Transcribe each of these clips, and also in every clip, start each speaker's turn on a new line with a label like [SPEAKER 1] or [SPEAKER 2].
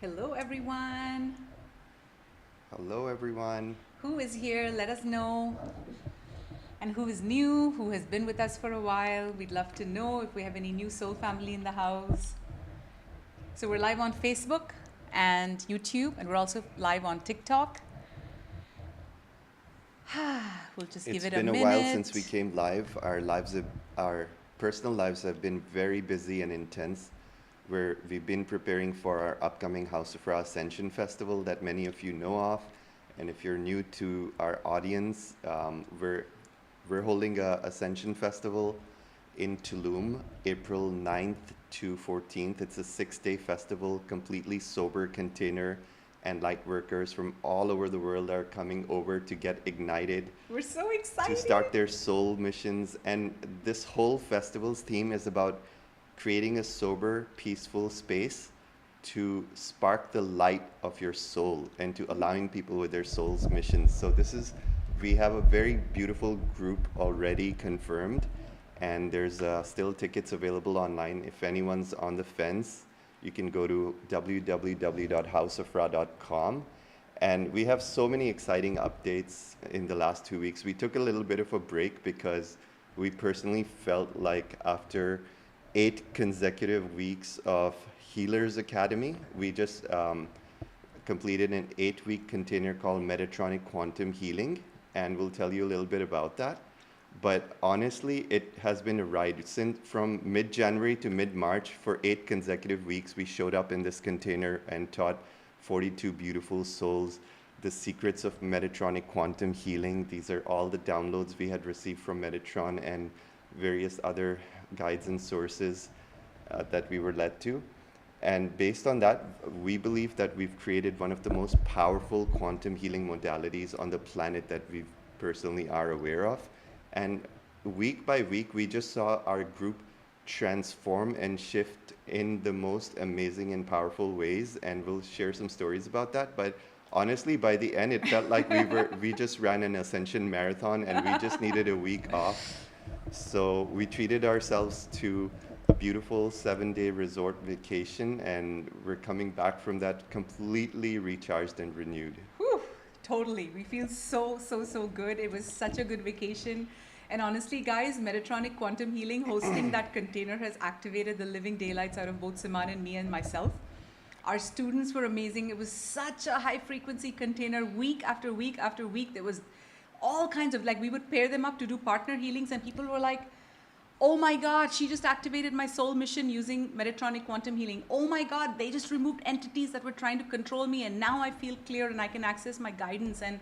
[SPEAKER 1] Hello, everyone.
[SPEAKER 2] Hello, everyone.
[SPEAKER 1] Who is here? Let us know. And who is new, who has been with us for a while. We'd love to know if we have any new soul family in the house. So we're live on Facebook and YouTube, and we're also live on TikTok. We'll just give it a minute.
[SPEAKER 2] It's been a while since we came live. Our personal lives have been very busy and intense. We've been preparing for our upcoming House of Ra Ascension Festival that many of you know of. And if you're new to our audience, we're holding a Ascension Festival in Tulum, April 9th to 14th. It's a 6-day festival, completely sober container, and light workers from all over the world are coming over to get ignited.
[SPEAKER 1] We're so excited.
[SPEAKER 2] To start their soul missions. And this whole festival's theme is about creating a sober, peaceful space to spark the light of your soul and to allowing people with their soul's missions. So we have a very beautiful group already confirmed, and there's still tickets available online. If anyone's on the fence, you can go to www.houseofra.com. And we have so many exciting updates in the last 2 weeks. We took a little bit of a break because we personally felt like after 8 consecutive weeks of Healers Academy, we just completed an 8-week container called Metatronic Quantum Healing, and we'll tell you a little bit about that. But honestly, it has been a ride. From mid-January to mid-March, for 8 consecutive weeks, we showed up in this container and taught 42 beautiful souls the secrets of Metatronic Quantum Healing. These are all the downloads we had received from Metatron and various other guides and sources that we were led to. And based on that, we believe that we've created one of the most powerful quantum healing modalities on the planet that we personally are aware of. And week by week, we just saw our group transform and shift in the most amazing and powerful ways. And we'll share some stories about that. But honestly, by the end, it felt like we just ran an Ascension marathon and we just needed a week off. So we treated ourselves to a beautiful 7-day resort vacation, and we're coming back from that completely recharged and renewed.
[SPEAKER 1] Whew, totally. We feel so good. It was such a good vacation. And honestly, guys, Metatronic Quantum Healing hosting that container has activated the living daylights out of both Siman and me and myself. Our students were amazing. It was such a high frequency container. Week after week after week, there was all kinds of, like, we would pair them up to do partner healings, and people were like, oh my God, she just activated my soul mission using Metatronic Quantum Healing. Oh my God, they just removed entities that were trying to control me, and now I feel clear and I can access my guidance, and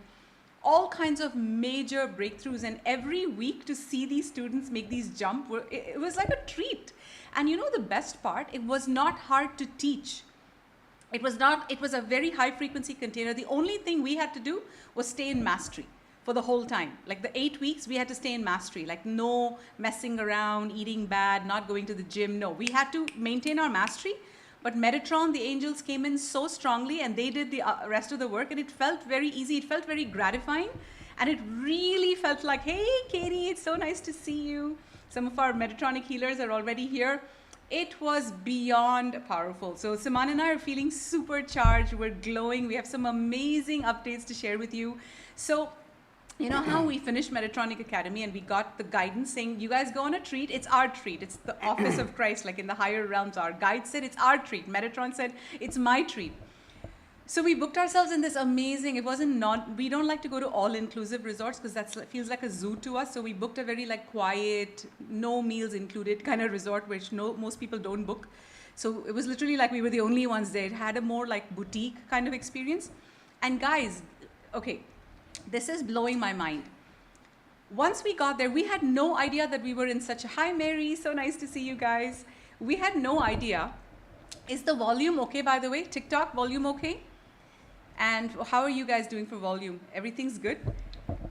[SPEAKER 1] all kinds of major breakthroughs. And every week to see these students make these jump, it was like a treat. And you know the best part? It was not hard to teach. It was a very high frequency container. The only thing we had to do was stay in mastery for the whole time. Like the 8 weeks, we had to stay in mastery. Like no messing around, eating bad, not going to the gym. No, we had to maintain our mastery. But Metatron, the angels came in so strongly, and they did the rest of the work, and it felt very easy. It felt very gratifying. And it really felt like, hey, Katie, it's so nice to see you. Some of our Metatronic healers are already here. It was beyond powerful. So Siman and I are feeling supercharged. We're glowing. We have some amazing updates to share with you. So you know how we finished Metatronic Academy and we got the guidance saying, you guys go on a treat. It's our treat. It's the office of Christ, like in the higher realms. Our guide said, it's our treat. Metatron said, it's my treat. So we booked ourselves in this amazing, we don't like to go to all-inclusive resorts because that feels like a zoo to us. So we booked a very like quiet, no meals included kind of resort, which most people don't book. So it was literally like we were the only ones there. It had a more like boutique kind of experience. And guys, okay, this is blowing my mind. Once we got there, we had no idea that we were in such a, hi Mary, so nice to see you guys. We had no idea. Is the volume okay, by the way? TikTok, volume okay? And how are you guys doing for volume? Everything's good?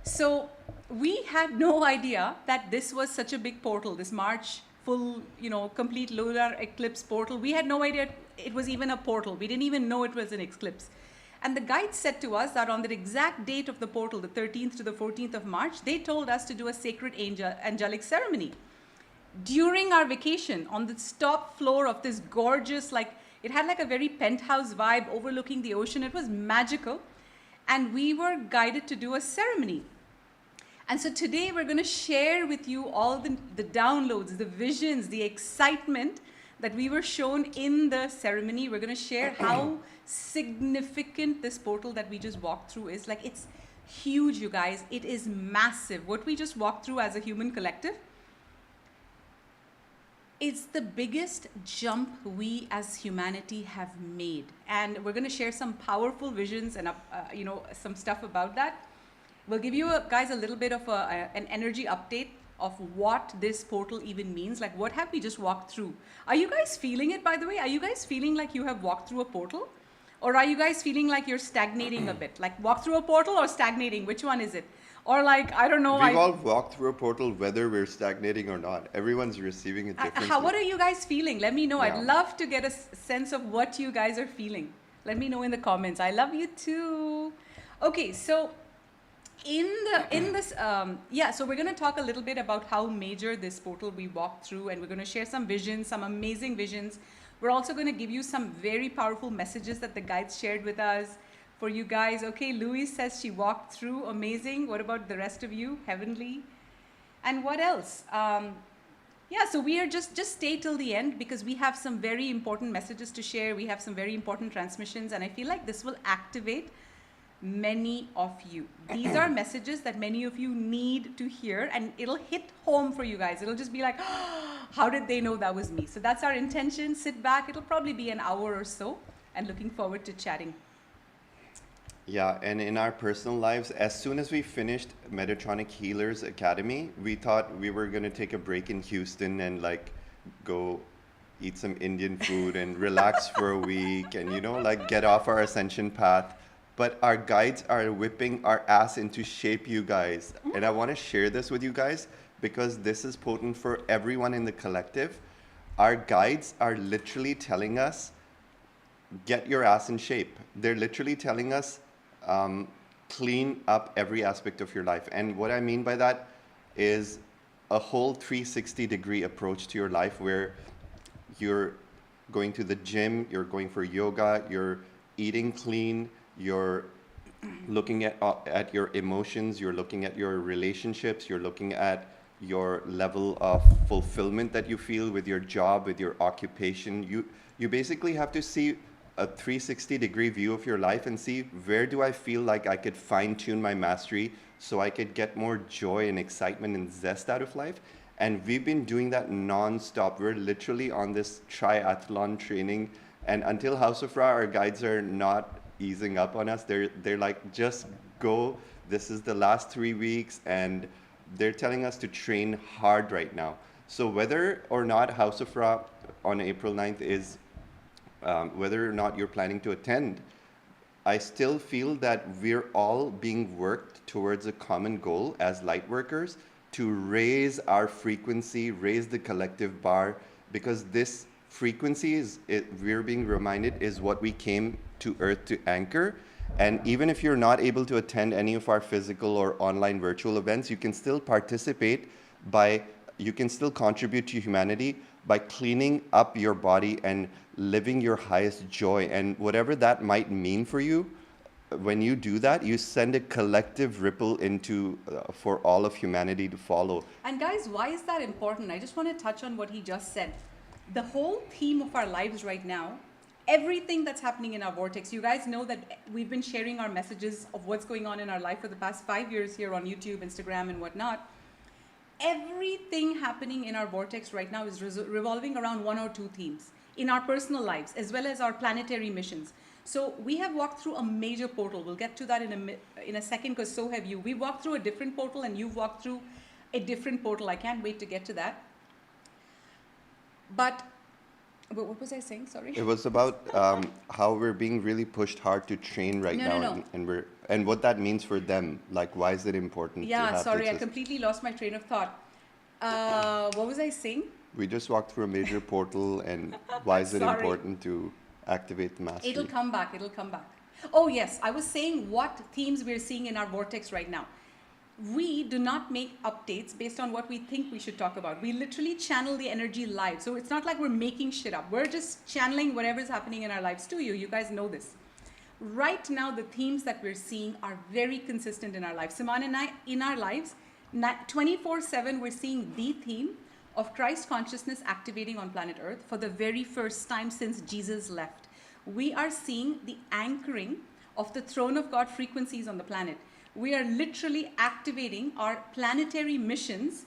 [SPEAKER 1] So we had no idea that this was such a big portal, this March full, complete lunar eclipse portal. We had no idea it was even a portal. We didn't even know it was an eclipse. And the guides said to us that on the exact date of the portal, the 13th to the 14th of March, they told us to do a sacred angelic ceremony. During our vacation, on the top floor of this gorgeous, like It had like a very penthouse vibe overlooking the ocean. It was magical. And we were guided to do a ceremony. And so today we're going to share with you all the downloads, the visions, the excitement that we were shown in the ceremony. We're going to share how significant this portal that we just walked through is. Like, it's huge, you guys. It is massive. What we just walked through as a human collective, it's the biggest jump we as humanity have made. And we're going to share some powerful visions and some stuff about that. We'll give you guys a little bit of an energy update of what this portal even means. Like, what have we just walked through? Are you guys feeling it, by the way? Are you guys feeling like you have walked through a portal? Or are you guys feeling like you're stagnating a bit? Like, walk through a portal or stagnating? Which one is it? Or like, I don't know.
[SPEAKER 2] We've all walked through a portal, whether we're stagnating or not. Everyone's receiving it differently.
[SPEAKER 1] What are you guys feeling? Let me know.
[SPEAKER 2] Yeah.
[SPEAKER 1] I'd love to get a sense of what you guys are feeling. Let me know in the comments. I love you too. Okay, so so we're going to talk a little bit about how major this portal we walked through, and we're going to share some visions, some amazing visions. We're also going to give you some very powerful messages that the guides shared with us for you guys. Okay, Louise says she walked through. Amazing. What about the rest of you? Heavenly. And what else? So we are just stay till the end, because we have some very important messages to share. We have some very important transmissions, and I feel like this will activate many of you. These are messages that many of you need to hear, and it'll hit home for you guys. It'll just be like, how did they know that was me? So that's our intention. Sit back. It'll probably be an hour or so, and looking forward to chatting.
[SPEAKER 2] Yeah, and in our personal lives, as soon as we finished Metatronic Healers Academy, we thought we were going to take a break in Houston and like go eat some Indian food and relax for a week and, get off our ascension path. But our guides are whipping our ass into shape, you guys. And I want to share this with you guys because this is potent for everyone in the collective. Our guides are literally telling us, get your ass in shape. They're literally telling us, clean up every aspect of your life. And what I mean by that is a whole 360-degree approach to your life where you're going to the gym, you're going for yoga, you're eating clean, you're looking at your emotions, you're looking at your relationships, you're looking at your level of fulfillment that you feel with your job, with your occupation. You basically have to see a 360-degree view of your life and see, where do I feel like I could fine-tune my mastery so I could get more joy and excitement and zest out of life. And we've been doing that non-stop. We're literally on this triathlon training, and until House of Ra, our guides are not easing up on us. They're like, just go. This is the last 3 weeks, and they're telling us to train hard right now. So whether or not House of Ra on April 9th is, whether or not you're planning to attend, I still feel that we're all being worked towards a common goal as light workers to raise our frequency, raise the collective bar, because this frequency we're being reminded, is what we came to Earth to anchor. And even if you're not able to attend any of our physical or online virtual events, you can still participate you can still contribute to humanity by cleaning up your body and living your highest joy. And whatever that might mean for you, when you do that, you send a collective ripple into for all of humanity to follow.
[SPEAKER 1] And guys, why is that important? I just want to touch on what he just said. The whole theme of our lives right now, everything that's happening in our vortex, you guys know that we've been sharing our messages of what's going on in our life for the past 5 years here on YouTube, Instagram, and whatnot. Everything happening in our vortex right now is revolving around one or two themes in our personal lives, as well as our planetary missions. So we have walked through a major portal. We'll get to that in a second, because so have you. We walked through a different portal, and you've walked through a different portal. I can't wait to get to that. But what was I saying? Sorry.
[SPEAKER 2] It was about how we're being really pushed hard to train right now.
[SPEAKER 1] No.
[SPEAKER 2] And what that means for them. Like, why is it important?
[SPEAKER 1] Yeah, sorry, I completely lost my train of thought. What was I saying?
[SPEAKER 2] We just walked through a major portal, and why is it important to activate the mastery?
[SPEAKER 1] It'll come back. Oh yes, I was saying what themes we're seeing in our vortex right now. we do not make updates based on what we think we should talk about. We literally channel the energy live. So it's not like we're making shit up. We're just channeling whatever's happening in our lives to you. You guys know this. Right now, the themes that we're seeing are very consistent in our lives. Siman and I, in our lives, 24/7, we're seeing the theme of Christ consciousness activating on planet Earth for the very first time since Jesus left. We are seeing the anchoring of the throne of God frequencies on the planet. We are literally activating our planetary missions.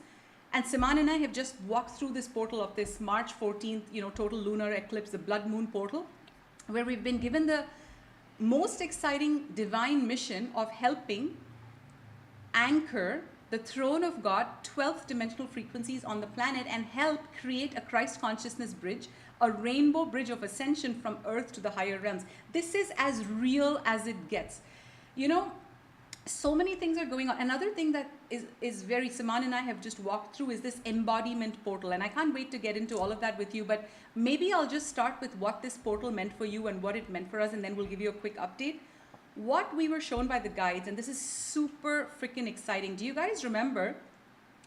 [SPEAKER 1] And Siman and I have just walked through this portal of this March 14th, total lunar eclipse, the Blood Moon portal, where we've been given the most exciting divine mission of helping anchor the throne of God, 12th dimensional frequencies on the planet, and help create a Christ consciousness bridge, a rainbow bridge of ascension from Earth to the higher realms. This is as real as it gets. So many things are going on. Another thing that is very, Siman and I have just walked through is this embodiment portal. And I can't wait to get into all of that with you, but maybe I'll just start with what this portal meant for you and what it meant for us, and then we'll give you a quick update. What we were shown by the guides, and this is super freaking exciting. Do you guys remember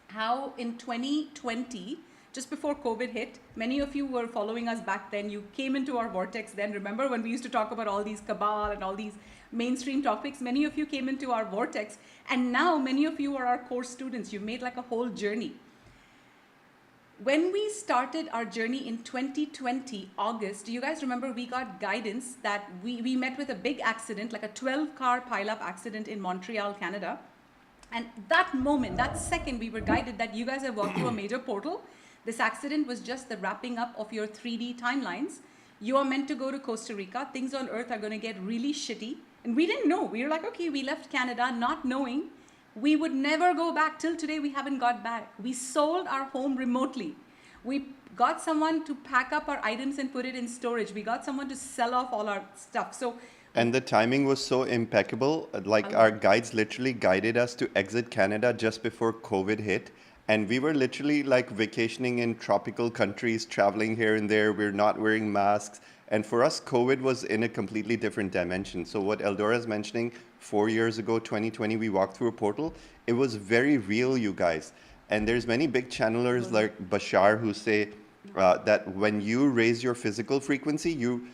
[SPEAKER 1] how in 2020, just before COVID hit, many of you were following us back then, you came into our vortex then. Remember when we used to talk about all these cabal and all these mainstream topics? Many of you came into our vortex, and now many of you are our course students. You've made like a whole journey. When we started our journey in 2020, August, do you guys remember we got guidance that we met with a big accident, like a 12-car pileup accident in Montreal, Canada. And that moment, that second, we were guided that you guys have walked through a major portal. This accident was just the wrapping up of your 3D timelines. You are meant to go to Costa Rica. Things on Earth are going to get really shitty. And we didn't know. We were like, okay, we left Canada not knowing we would never go back. Till today, we haven't got back. We sold our home remotely. We got someone to pack up our items and put it in storage. We got someone to sell off all our stuff.
[SPEAKER 2] And the timing was so impeccable. Like our guides literally guided us to exit Canada just before COVID hit. And we were literally like vacationing in tropical countries, traveling here and there. We're not wearing masks. And for us, COVID was in a completely different dimension. So what EldoRa is mentioning, 4 years ago, 2020, we walked through a portal. It was very real, you guys. And there's many big channelers like Bashar who say that when you raise your physical frequency, you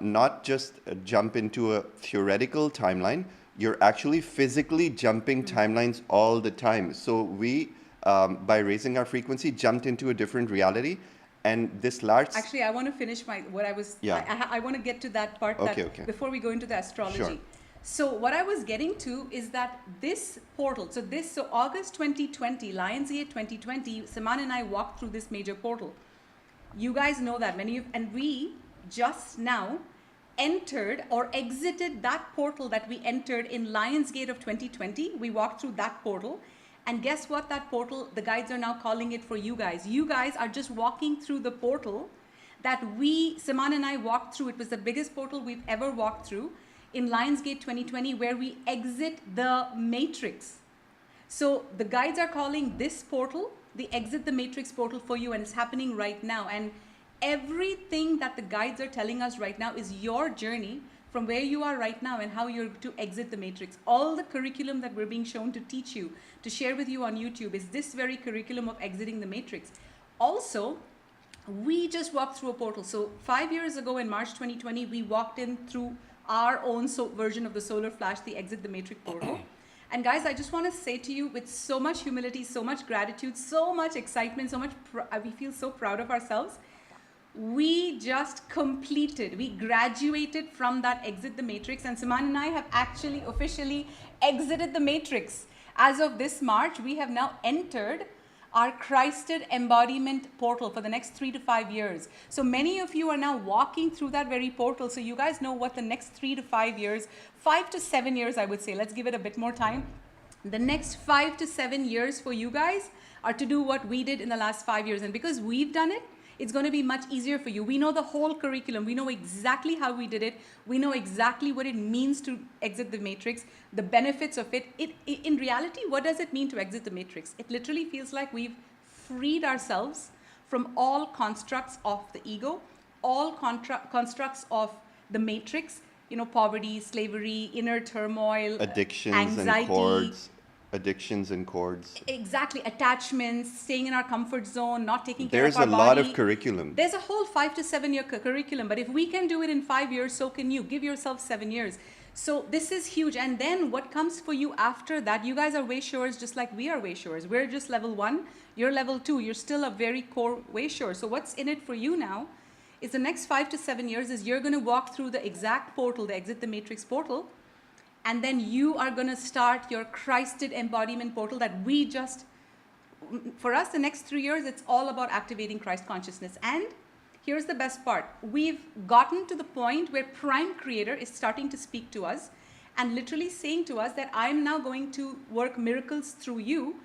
[SPEAKER 2] not just jump into a theoretical timeline, you're actually physically jumping timelines all the time. So we, by raising our frequency, jumped into a different reality. And this last...
[SPEAKER 1] Actually, I want to finish what I was... Yeah. I want to get to that part before we go into the astrology.
[SPEAKER 2] Sure.
[SPEAKER 1] So what I was getting to is that this portal, so August 2020, Lionsgate 2020, Siman and I walked through this major portal. You guys know that, and we just now entered or exited that portal that we entered in Lionsgate of 2020. We walked through that portal. And guess what? That portal, the guides are now calling it for you guys. You guys are just walking through the portal that Siman and I walked through. It was the biggest portal we've ever walked through in Lionsgate 2020, where we exit the matrix. So the guides are calling this portal the exit the matrix portal for you, and it's happening right now. And everything that the guides are telling us right now is your journey from where you are right now and how you're to exit the matrix. All the curriculum that we're being shown to teach you, to share with you on YouTube, is this very curriculum of exiting the matrix. Also, we just walked through a portal. So 5 years ago in March 2020, we walked in through our own version of the solar flash, the exit the matrix portal. And guys, I just want to say to you with so much humility, so much gratitude, so much excitement, we feel so proud of ourselves. We just completed, we graduated from that exit the matrix, and Siman and I have actually officially exited the matrix. As of this March, we have now entered our Christed embodiment portal for the next 3 to 5 years. So many of you are now walking through that very portal. So you guys know what the next 3 to 5 years, 5 to 7 years, I would say, let's give it a bit more time. The next 5 to 7 years for you guys are to do what we did in the last 5 years. And because we've done it, it's going to be much easier for you. We know the whole curriculum. We know exactly how we did it. We know exactly what it means to exit the matrix, the benefits of it. In reality, what does it mean to exit the matrix? It literally feels like we've freed ourselves from all constructs of the ego, all constructs of the matrix, poverty, slavery, inner turmoil,
[SPEAKER 2] addictions,
[SPEAKER 1] anxiety,
[SPEAKER 2] and cords. Addictions and cords.
[SPEAKER 1] Exactly, attachments, staying in our comfort zone, not taking care
[SPEAKER 2] There's
[SPEAKER 1] of our
[SPEAKER 2] a
[SPEAKER 1] body.
[SPEAKER 2] lot of curriculum.
[SPEAKER 1] There's a whole 5 to 7 year curriculum, but if we can do it in 5 years, so can you. Give yourself 7 years. So this is huge. And then what comes for you after that, you guys are way showers just like we are way showers. We're just level 1, you're level 2, you're still a very core way shower. So what's in it for you now is the next 5 to 7 years is you're going to walk through the exact portal, the exit the matrix portal, and then you are going to start your Christed embodiment portal that we just, for us, the next 3 years, it's all about activating Christ consciousness. And here's the best part. We've gotten to the point where Prime Creator is starting to speak to us and literally saying to us that I'm now going to work miracles through you.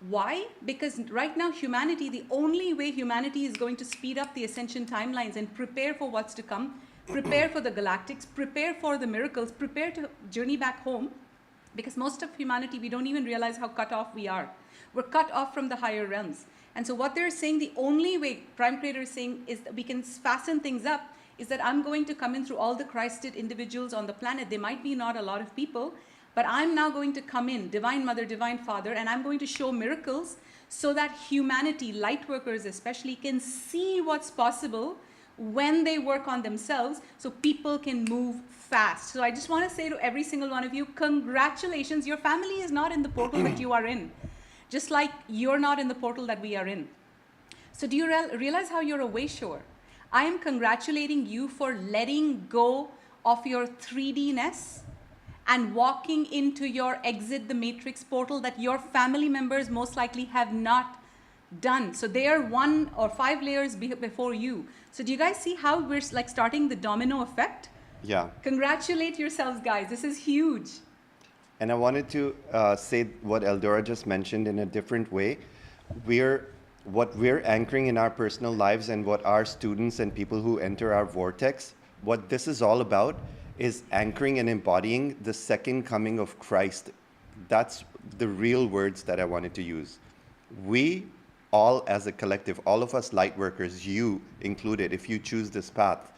[SPEAKER 1] Why? Because right now humanity, the only way humanity is going to speed up the ascension timelines and prepare for what's to come, prepare for the galactics, prepare for the miracles, prepare to journey back home, because most of humanity, we don't even realize how cut off we are. We're cut off from the higher realms. And so what they're saying, the only way Prime Creator is saying is that we can fasten things up is that I'm going to come in through all the Christed individuals on the planet. There might be not a lot of people, but I'm now going to come in, Divine Mother, Divine Father, and I'm going to show miracles so that humanity, light workers especially, can see what's possible when they work on themselves so people can move fast. So I just want to say to every single one of you, congratulations, your family is not in the portal that you are in. Just like you're not in the portal that we are in. So do you realize how you're a way shower? I am congratulating you for letting go of your 3D-ness and walking into your exit the matrix portal that your family members most likely have not done. So they are 1 or 5 layers before you. So do you guys see how we're like starting the domino effect?
[SPEAKER 2] Yeah.
[SPEAKER 1] Congratulate yourselves, guys. This is huge.
[SPEAKER 2] And I wanted to say what EldoRa just mentioned in a different way. What we're anchoring in our personal lives and what our students and people who enter our vortex, what this is all about is anchoring and embodying the second coming of Christ. That's the real words that I wanted to use. We all as a collective, all of us light workers, you included, if you choose this path,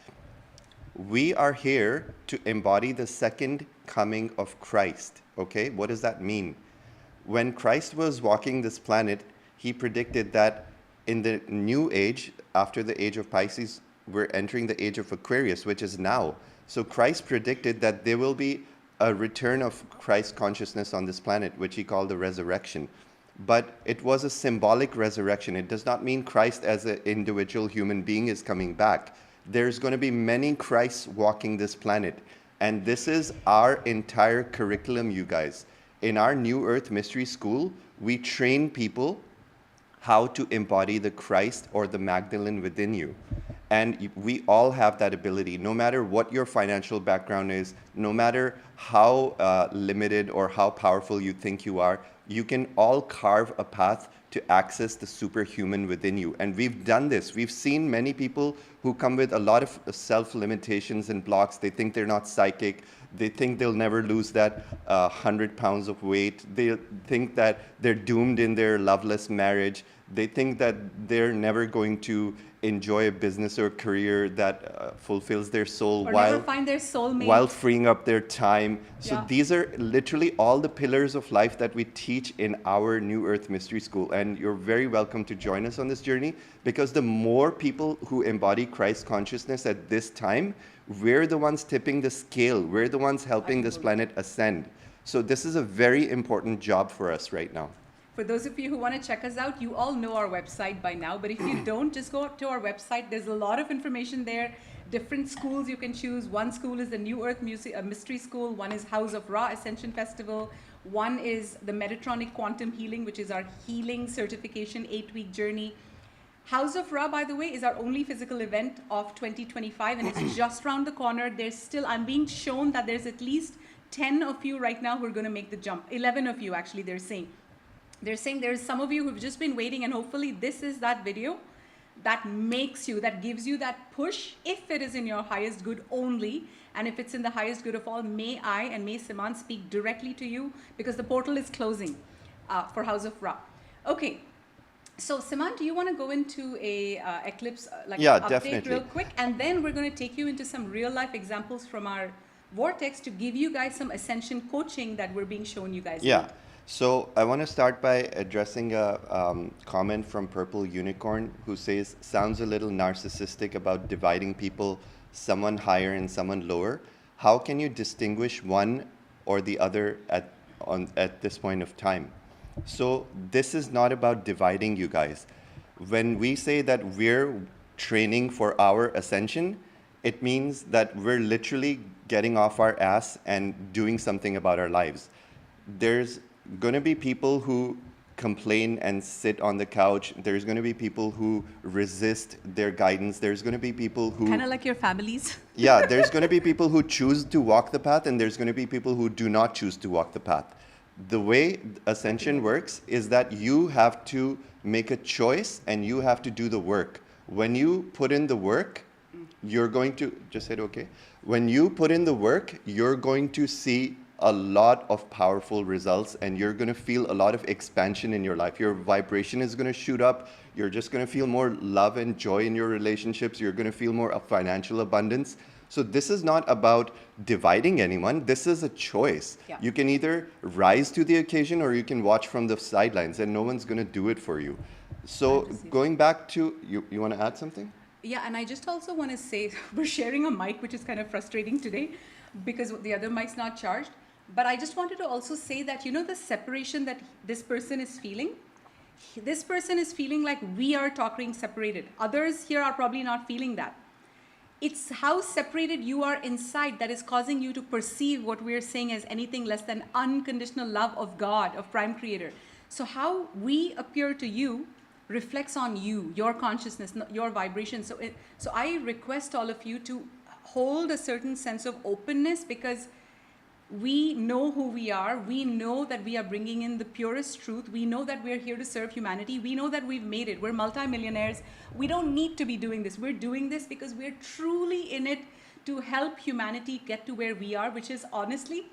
[SPEAKER 2] we are here to embody the second coming of Christ. Okay, what does that mean? When Christ was walking this planet, he predicted that in the new age, after the age of Pisces, we're entering the age of Aquarius, which is now. So Christ predicted that there will be a return of Christ consciousness on this planet, which he called the resurrection. But it was a symbolic resurrection. It does not mean Christ as an individual human being is coming back. There's going to be many Christs walking this planet. And this is our entire curriculum, you guys. In our New Earth Mystery School, we train people how to embody the Christ or the Magdalene within you. And we all have that ability, no matter what your financial background is, no matter how limited or how powerful you think you are, you can all carve a path to access the superhuman within you. And we've done this. We've seen many people who come with a lot of self-limitations and blocks. They think they're not psychic. They think they'll never lose that 100 pounds of weight. They think that they're doomed in their loveless marriage. They think that they're never going to enjoy a business or career that fulfills their soul
[SPEAKER 1] Or
[SPEAKER 2] while
[SPEAKER 1] never find their soulmate.
[SPEAKER 2] while freeing up their time. So
[SPEAKER 1] Yeah.
[SPEAKER 2] these are literally all the pillars of life that we teach in our New Earth Mystery School. And you're very welcome to join us on this journey, because the more people who embody Christ consciousness at this time, we're the ones tipping the scale. We're the ones helping this planet ascend. So this is a very important job for us right now.
[SPEAKER 1] For those of you who want to check us out, you all know our website by now, but if you don't, just go to our website. There's a lot of information there, different schools you can choose. One school is the New Earth Mystery School, one is House of Ra Ascension Festival, one is the Metatronic Quantum Healing, which is our healing certification 8-week journey. House of Ra, by the way, is our only physical event of 2025, and it's just around the corner. I'm being shown that there's at least 10 of you right now who are going to make the jump. 11 of you, actually, they're saying. They're saying there's some of you who've just been waiting, and hopefully this is that video that gives you that push, if it is in your highest good only. And if it's in the highest good of all, may I and may Siman speak directly to you, because the portal is closing for House of Ra. Okay. So Siman, do you want to go into a eclipse update
[SPEAKER 2] definitely.
[SPEAKER 1] real quick? And then we're going to take you into some real life examples from our vortex to give you guys some ascension coaching that we're being shown you guys.
[SPEAKER 2] Yeah.
[SPEAKER 1] Need.
[SPEAKER 2] So I want to start by addressing a comment from Purple Unicorn who says, sounds a little narcissistic about dividing people, someone higher and someone lower. How can you distinguish one or the other at this point of time? So this is not about dividing, you guys. When we say that we're training for our ascension, it means that we're literally getting off our ass and doing something about our lives. There's going to be people who complain and sit on the couch. There's going to be people who resist their guidance. There's going to be people who...
[SPEAKER 1] Kind of like your families.
[SPEAKER 2] Yeah, there's going to be people who choose to walk the path, and there's going to be people who do not choose to walk the path. The way Ascension works is that you have to make a choice and you have to do the work. When you put in the work, you're going to... Just said okay. When you put in the work, you're going to see a lot of powerful results, and you're going to feel a lot of expansion in your life. Your vibration is going to shoot up. You're just going to feel more love and joy in your relationships. You're going to feel more of financial abundance. So this is not about dividing anyone. This is a choice.
[SPEAKER 1] Yeah.
[SPEAKER 2] You can either rise to the occasion or you can watch from the sidelines, and no one's going to do it for you. So going back to, you want to add something?
[SPEAKER 1] Yeah, and I just also want to say, we're sharing a mic, which is kind of frustrating today because the other mic's not charged. But I just wanted to also say that, you know, the separation that this person is feeling like we are talking separated. Others here are probably not feeling that. It's how separated you are inside that is causing you to perceive what we're saying as anything less than unconditional love of God, of Prime Creator. So how we appear to you reflects on you, your consciousness, your vibration. So I request all of you to hold a certain sense of openness, because we know who we are. We know that we are bringing in the purest truth. We know that we're here to serve humanity. We know that we've made it. We're multimillionaires. We don't need to be doing this. We're doing this because we're truly in it to help humanity get to where we are, which is honestly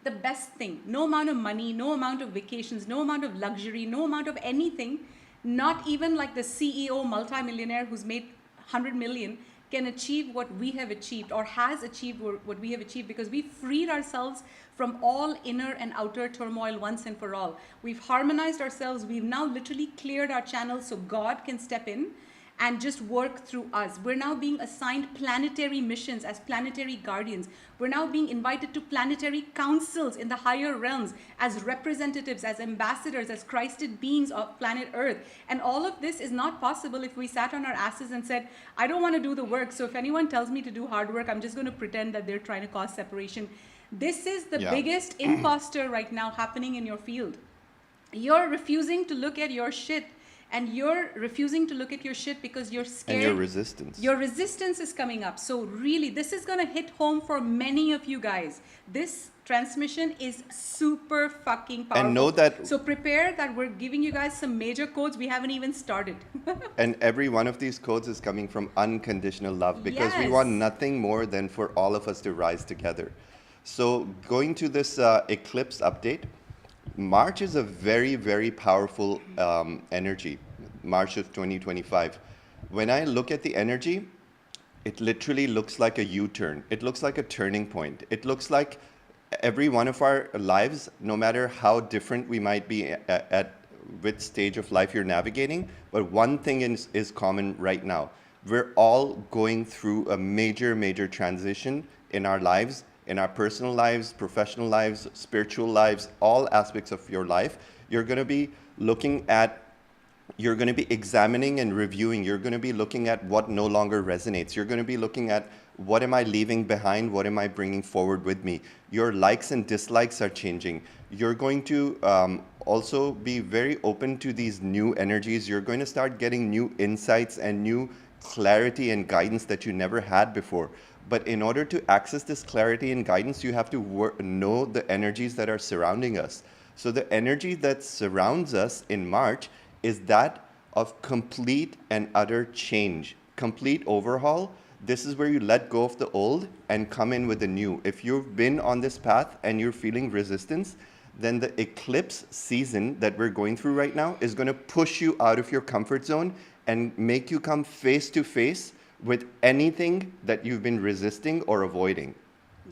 [SPEAKER 1] the best thing. No amount of money, no amount of vacations, no amount of luxury, no amount of anything, not even like the CEO multimillionaire who's made 100 million can achieve what we have achieved, or has achieved what we have achieved, because we freed ourselves from all inner and outer turmoil once and for all. We've harmonized ourselves. We've now literally cleared our channels so God can step in and just work through us. We're now being assigned planetary missions as planetary guardians. We're now being invited to planetary councils in the higher realms as representatives, as ambassadors, as Christed beings of planet Earth. And all of this is not possible if we sat on our asses and said, I don't want to do the work, so if anyone tells me to do hard work, I'm just going to pretend that they're trying to cause separation. This is the biggest imposter right now happening in your field. You're refusing to look at your shit. And you're refusing to look at your shit because you're scared.
[SPEAKER 2] And your resistance.
[SPEAKER 1] Your resistance is coming up. So really, this is going to hit home for many of you guys. This transmission is super fucking powerful.
[SPEAKER 2] And know that...
[SPEAKER 1] So prepare that we're giving you guys some major codes. We haven't even started.
[SPEAKER 2] And every one of these codes is coming from unconditional love, because we want nothing more than for all of us to rise together. So going to this eclipse update, March is a very, very powerful energy, March of 2025. When I look at the energy, it literally looks like a U-turn. It looks like a turning point. It looks like every one of our lives, no matter how different we might be at which stage of life you're navigating, but one thing is common right now. We're all going through a major, major transition in our lives, in our personal lives, professional lives, spiritual lives, all aspects of your life. You're going to be looking at, you're going to be examining and reviewing. You're going to be looking at what no longer resonates. You're going to be looking at what am I leaving behind? What am I bringing forward with me? Your likes and dislikes are changing. You're going to also be very open to these new energies. You're going to start getting new insights and new clarity and guidance that you never had before. But in order to access this clarity and guidance, you have to know the energies that are surrounding us. So the energy that surrounds us in March is that of complete and utter change, complete overhaul. This is where you let go of the old and come in with the new. If you've been on this path and you're feeling resistance, then the eclipse season that we're going through right now is going to push you out of your comfort zone and make you come face to face with anything that you've been resisting or avoiding.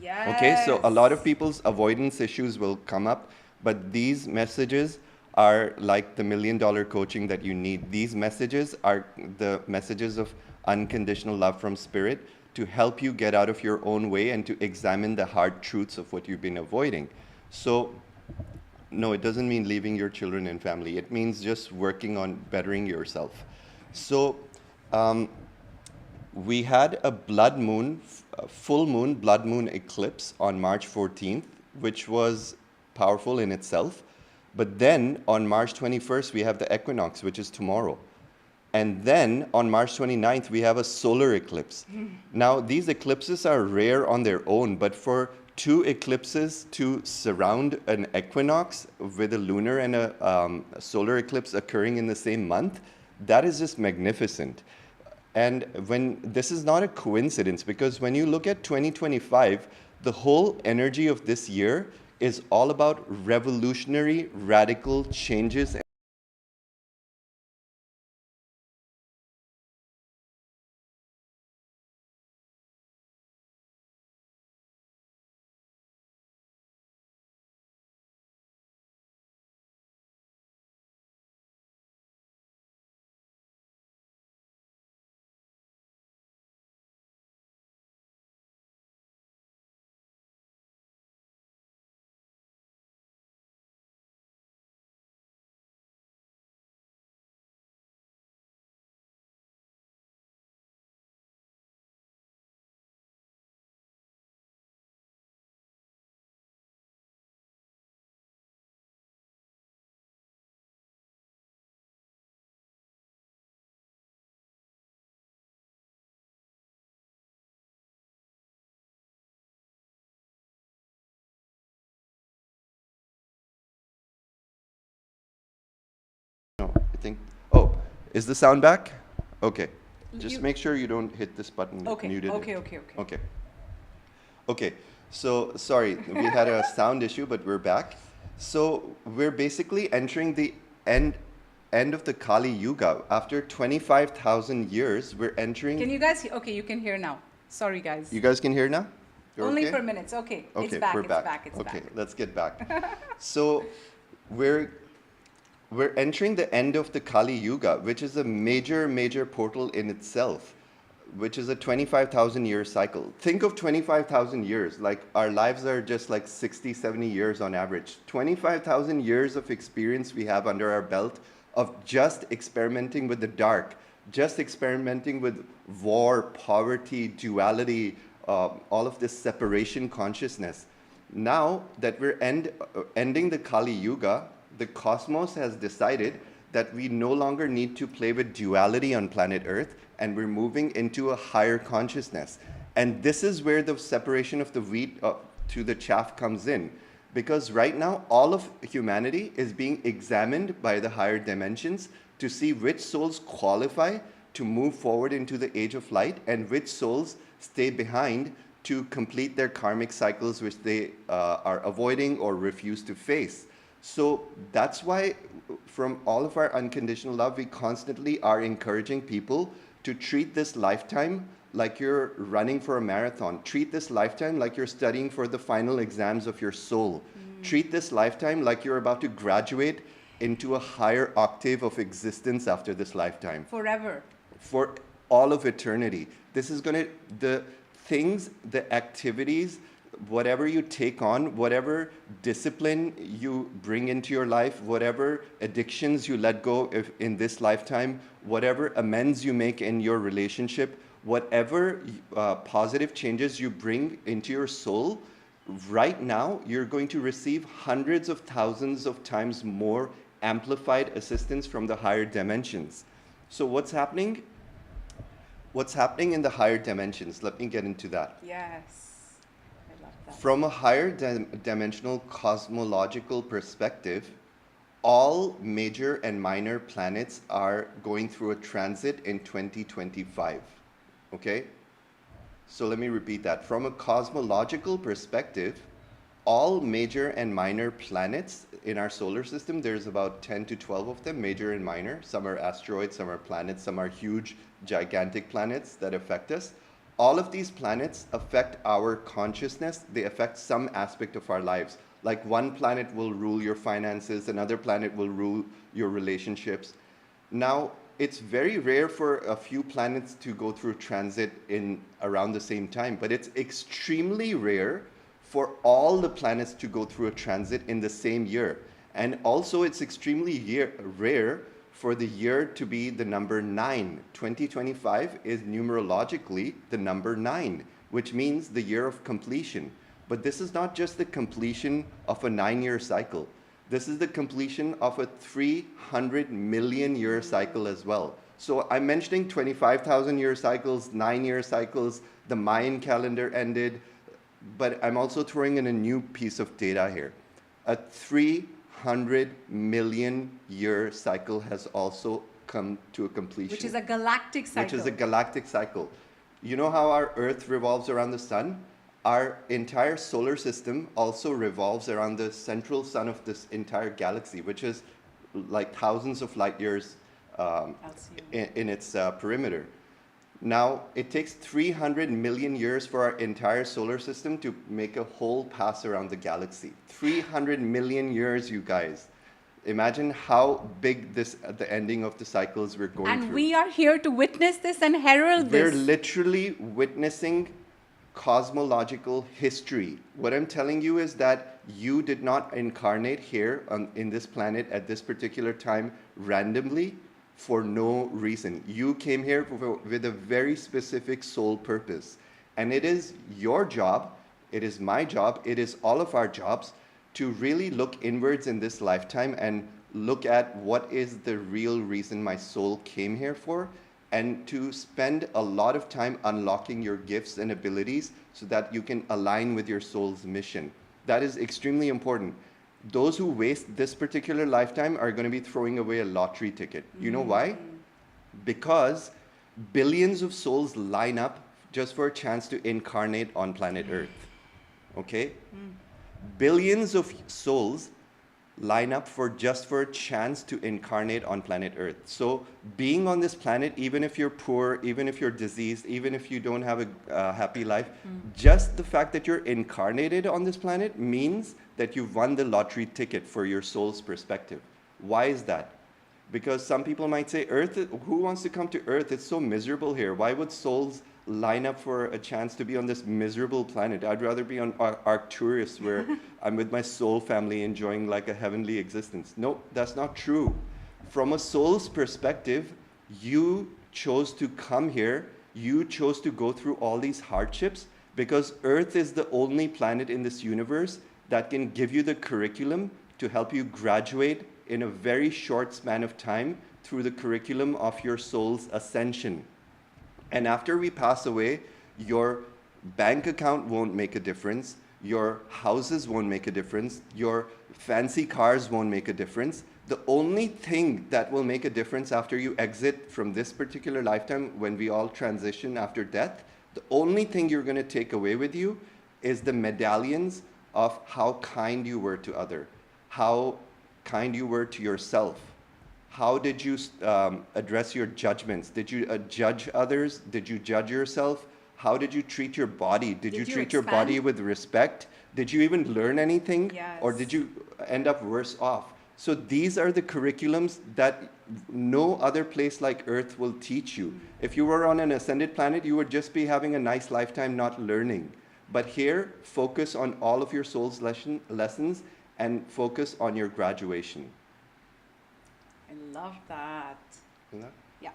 [SPEAKER 1] Yes.
[SPEAKER 2] Okay, so a lot of people's avoidance issues will come up. But these messages are like the $1 million coaching that you need. These messages are the messages of unconditional love from spirit to help you get out of your own way and to examine the hard truths of what you've been avoiding. So no, it doesn't mean leaving your children and family. It means just working on bettering yourself. So we had a full moon blood moon eclipse on March 14th, which was powerful in itself. But then on March 21st, we have the equinox, which is tomorrow. And then on March 29th, we have a solar eclipse. Now, these eclipses are rare on their own, but for two eclipses to surround an equinox with a lunar and a solar eclipse occurring in the same month, that is just magnificent. And this is not a coincidence, because when you look at 2025, the whole energy of this year is all about revolutionary, radical changes. No, I think, oh, is the sound back? Okay. Just make sure you don't hit this button.
[SPEAKER 1] Okay,
[SPEAKER 2] Muted it.
[SPEAKER 1] okay.
[SPEAKER 2] Okay, so sorry, we had a sound issue, but we're back. So we're basically entering the end of the Kali Yuga. After 25,000 years, we're entering...
[SPEAKER 1] Can you guys, okay, you can hear now. Sorry, guys.
[SPEAKER 2] You guys can hear now? You're
[SPEAKER 1] Only
[SPEAKER 2] okay?
[SPEAKER 1] for minutes, okay.
[SPEAKER 2] Okay,
[SPEAKER 1] It's back,
[SPEAKER 2] we're
[SPEAKER 1] it's
[SPEAKER 2] back.
[SPEAKER 1] back, it's
[SPEAKER 2] okay,
[SPEAKER 1] back.
[SPEAKER 2] let's get back. So we're entering the end of the Kali Yuga, which is a major portal in itself, which is a 25,000 year cycle. Think of 25,000 years, like our lives are just like 60, 70 years on average. 25,000 years of experience we have under our belt of just experimenting with the dark, just experimenting with war, poverty, duality, all of this separation consciousness. Now that we're ending the Kali Yuga, the cosmos has decided that we no longer need to play with duality on planet Earth, and we're moving into a higher consciousness. And this is where the separation of the wheat to the chaff comes in. Because right now, all of humanity is being examined by the higher dimensions to see which souls qualify to move forward into the age of light and which souls stay behind to complete their karmic cycles which they are avoiding or refuse to face. So that's why from all of our unconditional love, we constantly are encouraging people to treat this lifetime like you're running for a marathon. Treat this lifetime like you're studying for the final exams of your soul. Treat this lifetime like you're about to graduate into a higher octave of existence after this lifetime.
[SPEAKER 1] Forever.
[SPEAKER 2] For all of eternity. This is going to, the things, the activities, whatever you take on, whatever discipline you bring into your life, whatever addictions you let go of in this lifetime, whatever amends you make in your relationship, whatever positive changes you bring into your soul, right now you're going to receive hundreds of thousands of times more amplified assistance from the higher dimensions. So what's happening? What's happening in the higher dimensions? Let me get into that.
[SPEAKER 1] Yes.
[SPEAKER 2] From a higher dimensional cosmological perspective, all major and minor planets are going through a transit in 2025, okay? So let me repeat that. From a cosmological perspective, all major and minor planets in our solar system, there's about 10 to 12 of them, major and minor. Some are asteroids, some are planets, some are huge, gigantic planets that affect us. All of these planets affect our consciousness. They affect some aspect of our lives. Like one planet will rule your finances, another planet will rule your relationships. Now, it's very rare for a few planets to go through transit in around the same time, but it's extremely rare for all the planets to go through a transit in the same year. And also it's extremely rare for the year to be the number 9. 2025 is numerologically the number 9, which means the year of completion. But this is not just the completion of a 9-year cycle. This is the completion of a 300 million year cycle as well. So I'm mentioning 25,000 year cycles, 9-year cycles, the Mayan calendar ended, but I'm also throwing in a new piece of data here. A 300 million year cycle has also come to a completion.
[SPEAKER 1] Which is a galactic cycle.
[SPEAKER 2] Which is a galactic cycle. You know how our Earth revolves around the sun? Our entire solar system also revolves around the central sun of this entire galaxy, which is like thousands of light years in its perimeter. Now, it takes 300 million years for our entire solar system to make a whole pass around the galaxy. 300 million years, you guys. Imagine how big this, the ending of the cycles we're going through.
[SPEAKER 1] And we are here to witness this and herald this.
[SPEAKER 2] We're literally witnessing cosmological history. What I'm telling you is that you did not incarnate here in this planet at this particular time randomly for no reason. You came here with a very specific soul purpose. And it is your job, it is my job, it is all of our jobs to really look inwards in this lifetime and look at what is the real reason my soul came here for, and to spend a lot of time unlocking your gifts and abilities so that you can align with your soul's mission. That is extremely important. Those who waste this particular lifetime are going to be throwing away a lottery ticket. You know why? Because billions of souls line up just for a chance to incarnate on planet Earth. Okay? Billions of souls line up for a chance to incarnate on planet Earth. So being on this planet, even if you're poor, even if you're diseased, even if you don't have a happy life, just the fact that you're incarnated on this planet means that you've won the lottery ticket for your soul's perspective. Why is that? Because some people might say, Earth, who wants to come to Earth? It's so miserable here. Why would souls line up for a chance to be on this miserable planet? I'd rather be on Arcturus, where I'm with my soul family enjoying like a heavenly existence. No, that's not true. From a soul's perspective, you chose to come here, you chose to go through all these hardships because Earth is the only planet in this universe that can give you the curriculum to help you graduate in a very short span of time through the curriculum of your soul's ascension. And after we pass away, your bank account won't make a difference, your houses won't make a difference, your fancy cars won't make a difference. The only thing that will make a difference after you exit from this particular lifetime, when we all transition after death, the only thing you're going to take away with you is the medallions of how kind you were to others, how kind you were to yourself. How did you address your judgments? Did you judge others? Did you judge yourself? How did you treat your body? Did you treat your body with respect? Did you even learn anything?
[SPEAKER 1] Yes.
[SPEAKER 2] Or did you end up worse off? So these are the curriculums that no other place like Earth will teach you. If you were on an ascended planet, you would just be having a nice lifetime not learning. But here, focus on all of your soul's lessons and focus on your graduation.
[SPEAKER 1] I love that.
[SPEAKER 2] Yeah.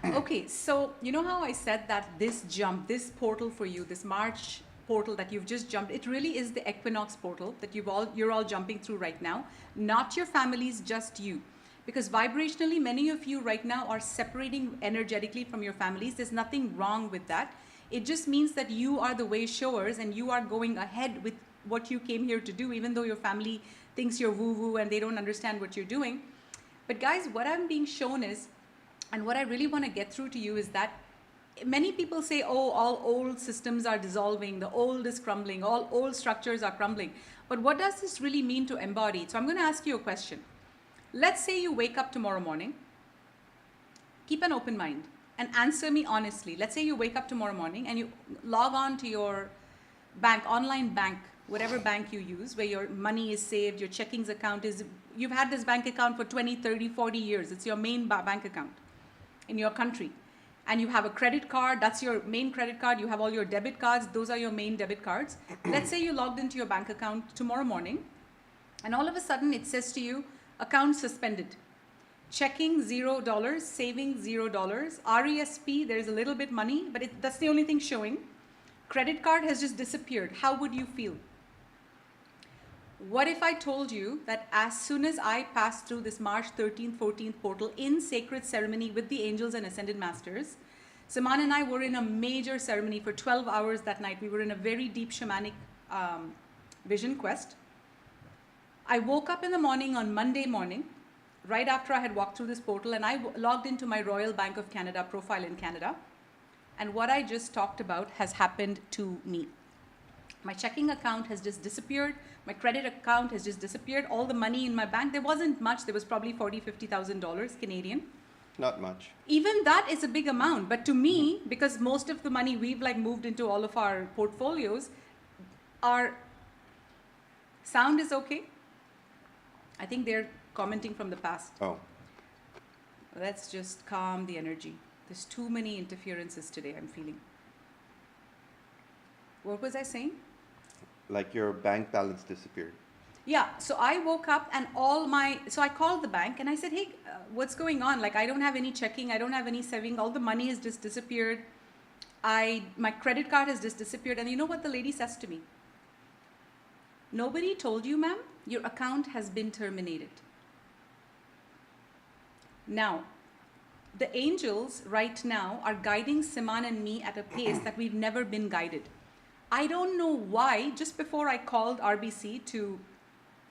[SPEAKER 1] Okay, so you know how I said that this jump, this portal for you, this March portal that you've just jumped, it really is the equinox portal that you're all jumping through right now. Not your families, just you. Because vibrationally, many of you right now are separating energetically from your families. There's nothing wrong with that. It just means that you are the way showers and you are going ahead with what you came here to do, even though your family thinks you're woo-woo and they don't understand what you're doing. But guys, what I'm being shown is, and what I really want to get through to you is that many people say, oh, all old systems are dissolving, the old is crumbling, all old structures are crumbling. But what does this really mean to embody? So I'm going to ask you a question. Let's say you wake up tomorrow morning, keep an open mind and answer me honestly. Let's say you wake up tomorrow morning and you log on to your bank, online bank whatever bank you use, where your money is saved, your checkings account is, you've had this bank account for 20, 30, 40 years. It's your main bank account in your country. And you have a credit card, that's your main credit card. You have all your debit cards, those are your main debit cards. Let's say you logged into your bank account tomorrow morning, and all of a sudden it says to you, account suspended. Checking $0, saving $0, RESP, there's a little bit money, but that's the only thing showing. Credit card has just disappeared. How would you feel? What if I told you that as soon as I passed through this March 13th, 14th portal in sacred ceremony with the angels and ascended masters, Siman and I were in a major ceremony for 12 hours that night. We were in a very deep shamanic vision quest. I woke up in the morning on Monday morning, right after I had walked through this portal, and I logged into my Royal Bank of Canada profile in Canada. And what I just talked about has happened to me. My checking account has just disappeared. My credit account has just disappeared. All the money in my bank, there wasn't much. There was probably $40,000, $50,000 Canadian.
[SPEAKER 2] Not much.
[SPEAKER 1] Even that is a big amount. But to me, because most of the money we've like moved into all of our portfolios, our sound is okay. I think they're commenting from the past.
[SPEAKER 2] Oh.
[SPEAKER 1] Let's just calm the energy. There's too many interferences today, I'm feeling. What was I saying?
[SPEAKER 2] Like your bank balance disappeared.
[SPEAKER 1] Yeah, so I woke up and so I called the bank and I said, hey, what's going on? Like, I don't have any checking, I don't have any saving, all the money has just disappeared. My credit card has just disappeared. And you know what the lady says to me? Nobody told you, ma'am, your account has been terminated. Now, the angels right now are guiding Siman and me at a pace that we've never been guided. I don't know why, just before I called RBC to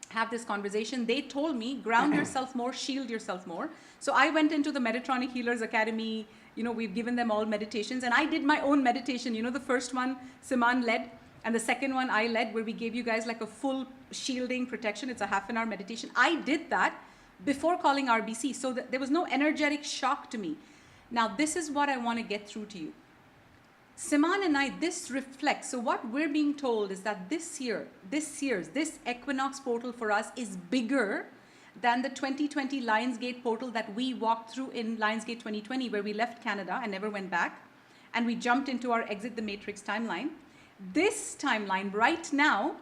[SPEAKER 1] have this conversation, they told me, ground yourself more, shield yourself more. So I went into the Metatronic Healers Academy, we've given them all meditations, and I did my own meditation. The first one Siman led, and the second one I led, where we gave you guys like a full shielding protection. It's a half-an-hour meditation. I did that before calling RBC, so that there was no energetic shock to me. Now, this is what I want to get through to you. Siman and I, this reflects, so what we're being told is that this equinox portal for us is bigger than the 2020 Lionsgate portal that we walked through in Lionsgate 2020, where we left Canada and never went back, and we jumped into our Exit the Matrix timeline. This timeline right now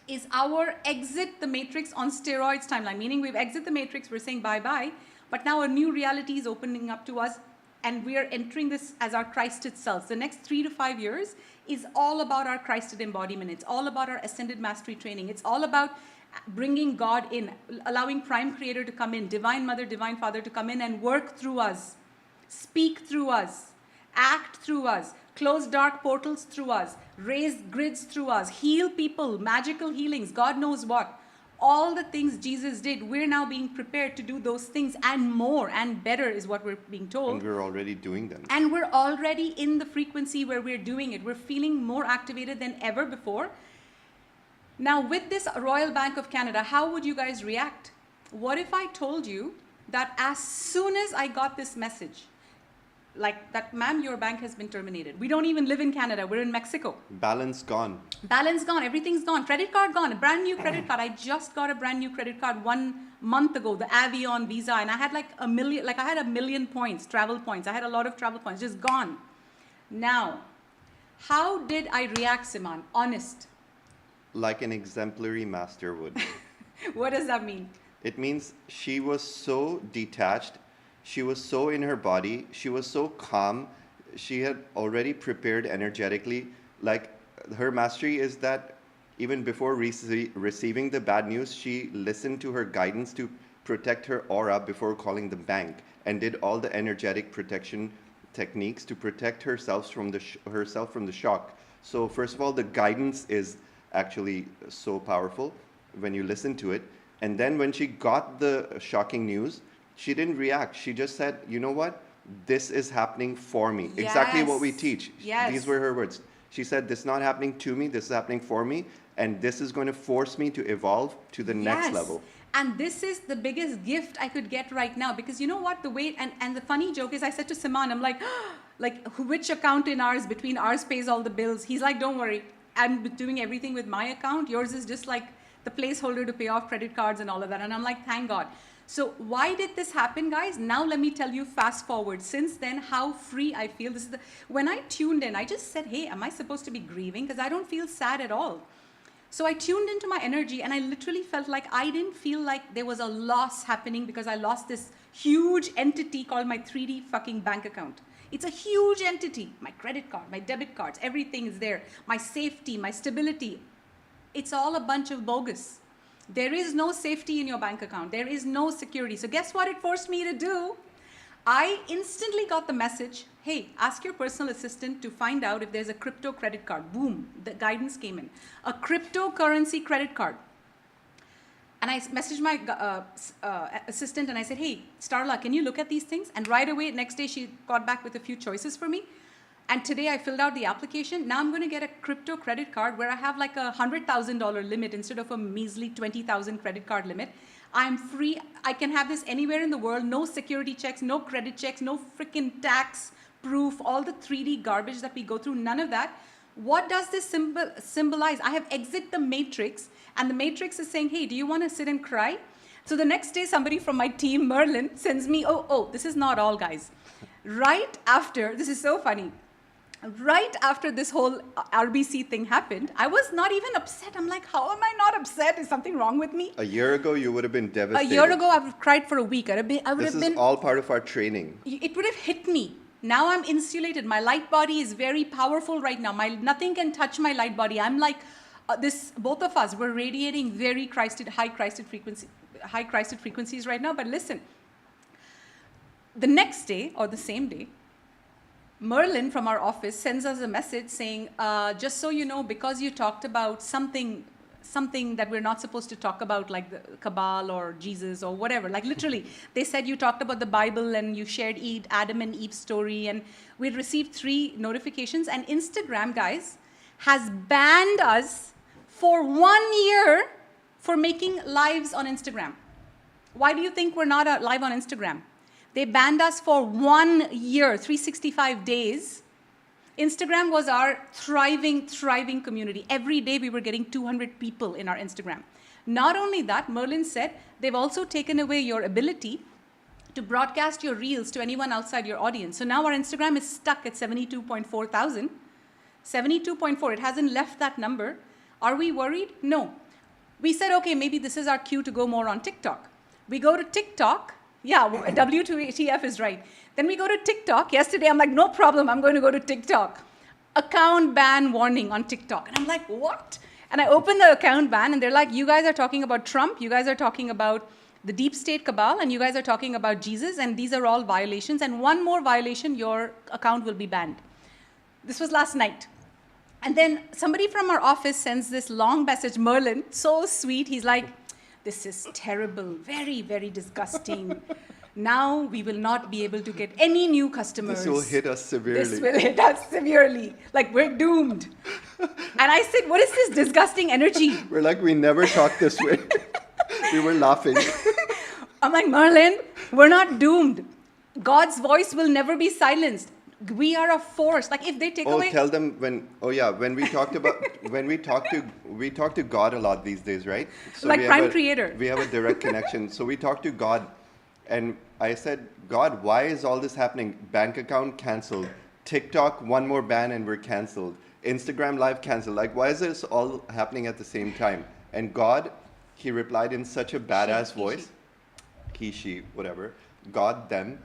[SPEAKER 1] is our Exit the Matrix on steroids timeline, meaning we've exited the Matrix, we're saying bye-bye, but now a new reality is opening up to us, and we are entering this as our Christed selves. The next 3 to 5 years is all about our Christed embodiment. It's all about our Ascended Mastery training. It's all about bringing God in, allowing Prime Creator to come in, Divine Mother, Divine Father to come in and work through us, speak through us, act through us, close dark portals through us, raise grids through us, heal people, magical healings, God knows what. All the things Jesus did, we're now being prepared to do those things and more and better is what we're being told.
[SPEAKER 2] And we're already doing them.
[SPEAKER 1] And we're already in the frequency where we're doing it. We're feeling more activated than ever before. Now, with this Royal Bank of Canada, how would you guys react? What if I told you that as soon as I got this message, like that, ma'am, your bank has been terminated. We don't even live in Canada. We're in Mexico.
[SPEAKER 2] Balance gone.
[SPEAKER 1] Balance gone. Everything's gone. Credit card gone. A brand new credit card. I just got a brand new credit card 1 month ago, the Avion Visa, and I had like a million points, travel points. I had a lot of travel points, just gone. Now, how did I react, Siman? Honest.
[SPEAKER 2] Like an exemplary master would.
[SPEAKER 1] What does that mean?
[SPEAKER 2] It means she was so detached. She was so in her body. She was so calm. She had already prepared energetically. Like, her mastery is that even before receiving the bad news, she listened to her guidance to protect her aura before calling the bank, and did all the energetic protection techniques to protect herself from the shock. So first of all, the guidance is actually so powerful when you listen to it. And then when she got the shocking news, she didn't react. She just said, you know what? This is happening for me.
[SPEAKER 1] Yes.
[SPEAKER 2] Exactly what we teach.
[SPEAKER 1] Yes.
[SPEAKER 2] These were her words. She said, this is not happening to me. This is happening for me. And this is going to force me to evolve to the next level.
[SPEAKER 1] And this is the biggest gift I could get right now. Because you know what? The way, and the funny joke is I said to Siman, I'm like, which account in ours, between ours pays all the bills? He's like, don't worry. I'm doing everything with my account. Yours is just like the placeholder to pay off credit cards and all of that. And I'm like, thank God. So why did this happen, guys? Now let me tell you, fast forward. Since then, how free I feel. When I tuned in, I just said, hey, am I supposed to be grieving? Because I don't feel sad at all. So I tuned into my energy and I literally felt like I didn't feel like there was a loss happening because I lost this huge entity called my 3D fucking bank account. It's a huge entity. My credit card, my debit cards, everything is there. My safety, my stability. It's all a bunch of bogus. There is no safety in your bank account. There is no security. So guess what it forced me to do? I instantly got the message, hey, ask your personal assistant to find out if there's a crypto credit card. Boom, the guidance came in. A cryptocurrency credit card. And I messaged my assistant and I said, hey, Starla, can you look at these things? And right away, next day, she got back with a few choices for me. And today I filled out the application. Now I'm going to get a crypto credit card where I have like a $100,000 limit instead of a measly 20,000 credit card limit. I'm free. I can have this anywhere in the world. No security checks, no credit checks, no freaking tax proof, all the 3D garbage that we go through, none of that. What does this symbolize? I have exit the matrix, and the matrix is saying, hey, do you want to sit and cry? So the next day, somebody from my team, Merlin, sends me, oh, this is not all, guys. Right after, this is so funny. Right after this whole RBC thing happened, I was not even upset. I'm like, how am I not upset? Is something wrong with me?
[SPEAKER 2] A year ago, you would have been devastated.
[SPEAKER 1] A year ago, I would have cried for a week.
[SPEAKER 2] This is all part of our training.
[SPEAKER 1] It would have hit me. Now I'm insulated. My light body is very powerful right now. Nothing can touch my light body. I'm like, both of us, we're radiating very high Christed frequencies right now. But listen, the next day or the same day, Merlin from our office sends us a message saying, just so you know, because you talked about something that we're not supposed to talk about, like the Cabal or Jesus or whatever. Like literally, they said you talked about the Bible and you shared Adam and Eve's story, and we'd received 3 notifications. And Instagram, guys, has banned us for 1 year for making lives on Instagram. Why do you think we're not live on Instagram? They banned us for 1 year, 365 days. Instagram was our thriving community. Every day we were getting 200 people in our Instagram. Not only that, Merlin said they've also taken away your ability to broadcast your reels to anyone outside your audience. So now our Instagram is stuck at 72.4 thousand. 72.4, it hasn't left that number. Are we worried? No. We said, okay, maybe this is our cue to go more on TikTok. We go to TikTok. Yeah, W2TF is right. Then we go to TikTok. Yesterday, I'm like, no problem, I'm going to go to TikTok. Account ban warning on TikTok. And I'm like, what? And I open the account ban, and they're like, you guys are talking about Trump, you guys are talking about the deep state cabal, and you guys are talking about Jesus, and these are all violations. And one more violation, your account will be banned. This was last night. And then somebody from our office sends this long message, Merlin, so sweet. He's like, this is terrible, very, very disgusting. Now we will not be able to get any new customers.
[SPEAKER 2] This will hit us severely.
[SPEAKER 1] This will hit us severely. Like, we're doomed. And I said, what is this disgusting energy?
[SPEAKER 2] We're like, we never talked this way. We were laughing.
[SPEAKER 1] I'm like, Merlin, we're not doomed. God's voice will never be silenced. We are a force. Like, if they take away.
[SPEAKER 2] Tell them when we talked about we talk to God a lot these days, right? So
[SPEAKER 1] like Prime Creator.
[SPEAKER 2] We have a direct connection. So we talk to God, and I said, God, why is all this happening? Bank account canceled. TikTok, one more ban and we're canceled. Instagram live canceled. Like, why is this all happening at the same time? And God, he replied in such a badass voice. He, whatever. God, them.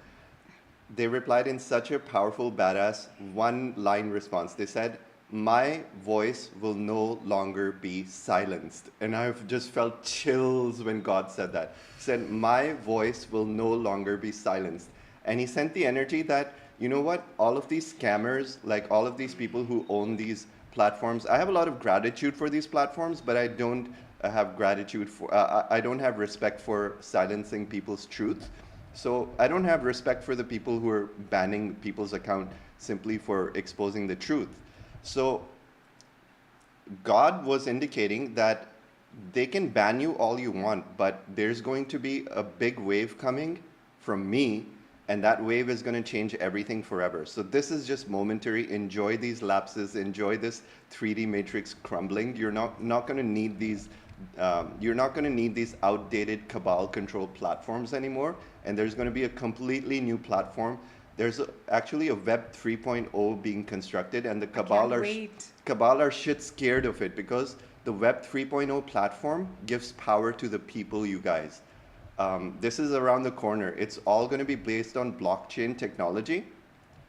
[SPEAKER 2] They replied in such a powerful, badass, one-line response. They said, my voice will no longer be silenced. And I've just felt chills when God said that. He said, my voice will no longer be silenced. And he sent the energy that, you know what, all of these scammers, like all of these people who own these platforms, I have a lot of gratitude for these platforms, but I don't have gratitude for, I don't have respect for silencing people's truth. So I don't have respect for the people who are banning people's account simply for exposing the truth. So God was indicating that they can ban you all you want, but there's going to be a big wave coming from me, and that wave is going to change everything forever. So this is just momentary. Enjoy these lapses. Enjoy this 3D matrix crumbling. You're not going to need these. You're not going to need these outdated cabal-controlled platforms anymore. And there's going to be a completely new platform. There's actually a Web 3.0 being constructed, and the cabal are shit scared of it, because the Web 3.0 platform gives power to the people, you guys. This is around the corner. It's all going to be based on blockchain technology,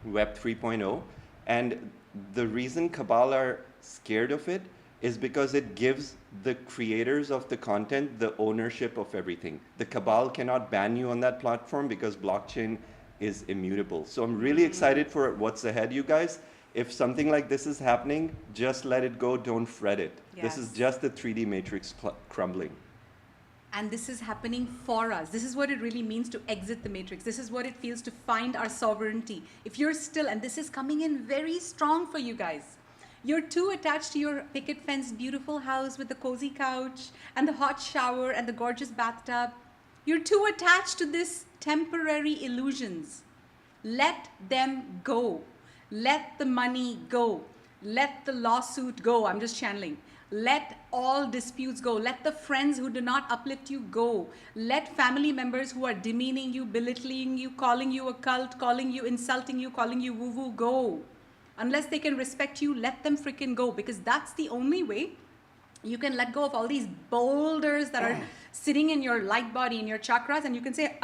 [SPEAKER 2] Web 3.0. And the reason cabal are scared of it is because it gives the creators of the content the ownership of everything. The cabal cannot ban you on that platform because blockchain is immutable. So I'm really excited for what's ahead, you guys. If something like this is happening, just let it go, don't fret it.
[SPEAKER 1] Yes.
[SPEAKER 2] This is just the 3D matrix crumbling.
[SPEAKER 1] And this is happening for us. This is what it really means to exit the matrix. This is what it feels to find our sovereignty. If you're still, and this is coming in very strong for you guys, you're too attached to your picket fence, beautiful house with the cozy couch and the hot shower and the gorgeous bathtub. You're too attached to this temporary illusions. Let them go. Let the money go. Let the lawsuit go. I'm just channeling. Let all disputes go. Let the friends who do not uplift you go. Let family members who are demeaning you, belittling you, calling you a cult, calling you, insulting you, calling you woo-woo go. Unless they can respect you, let them freaking go, because that's the only way you can let go of all these boulders that are sitting in your light body, in your chakras, and you can say,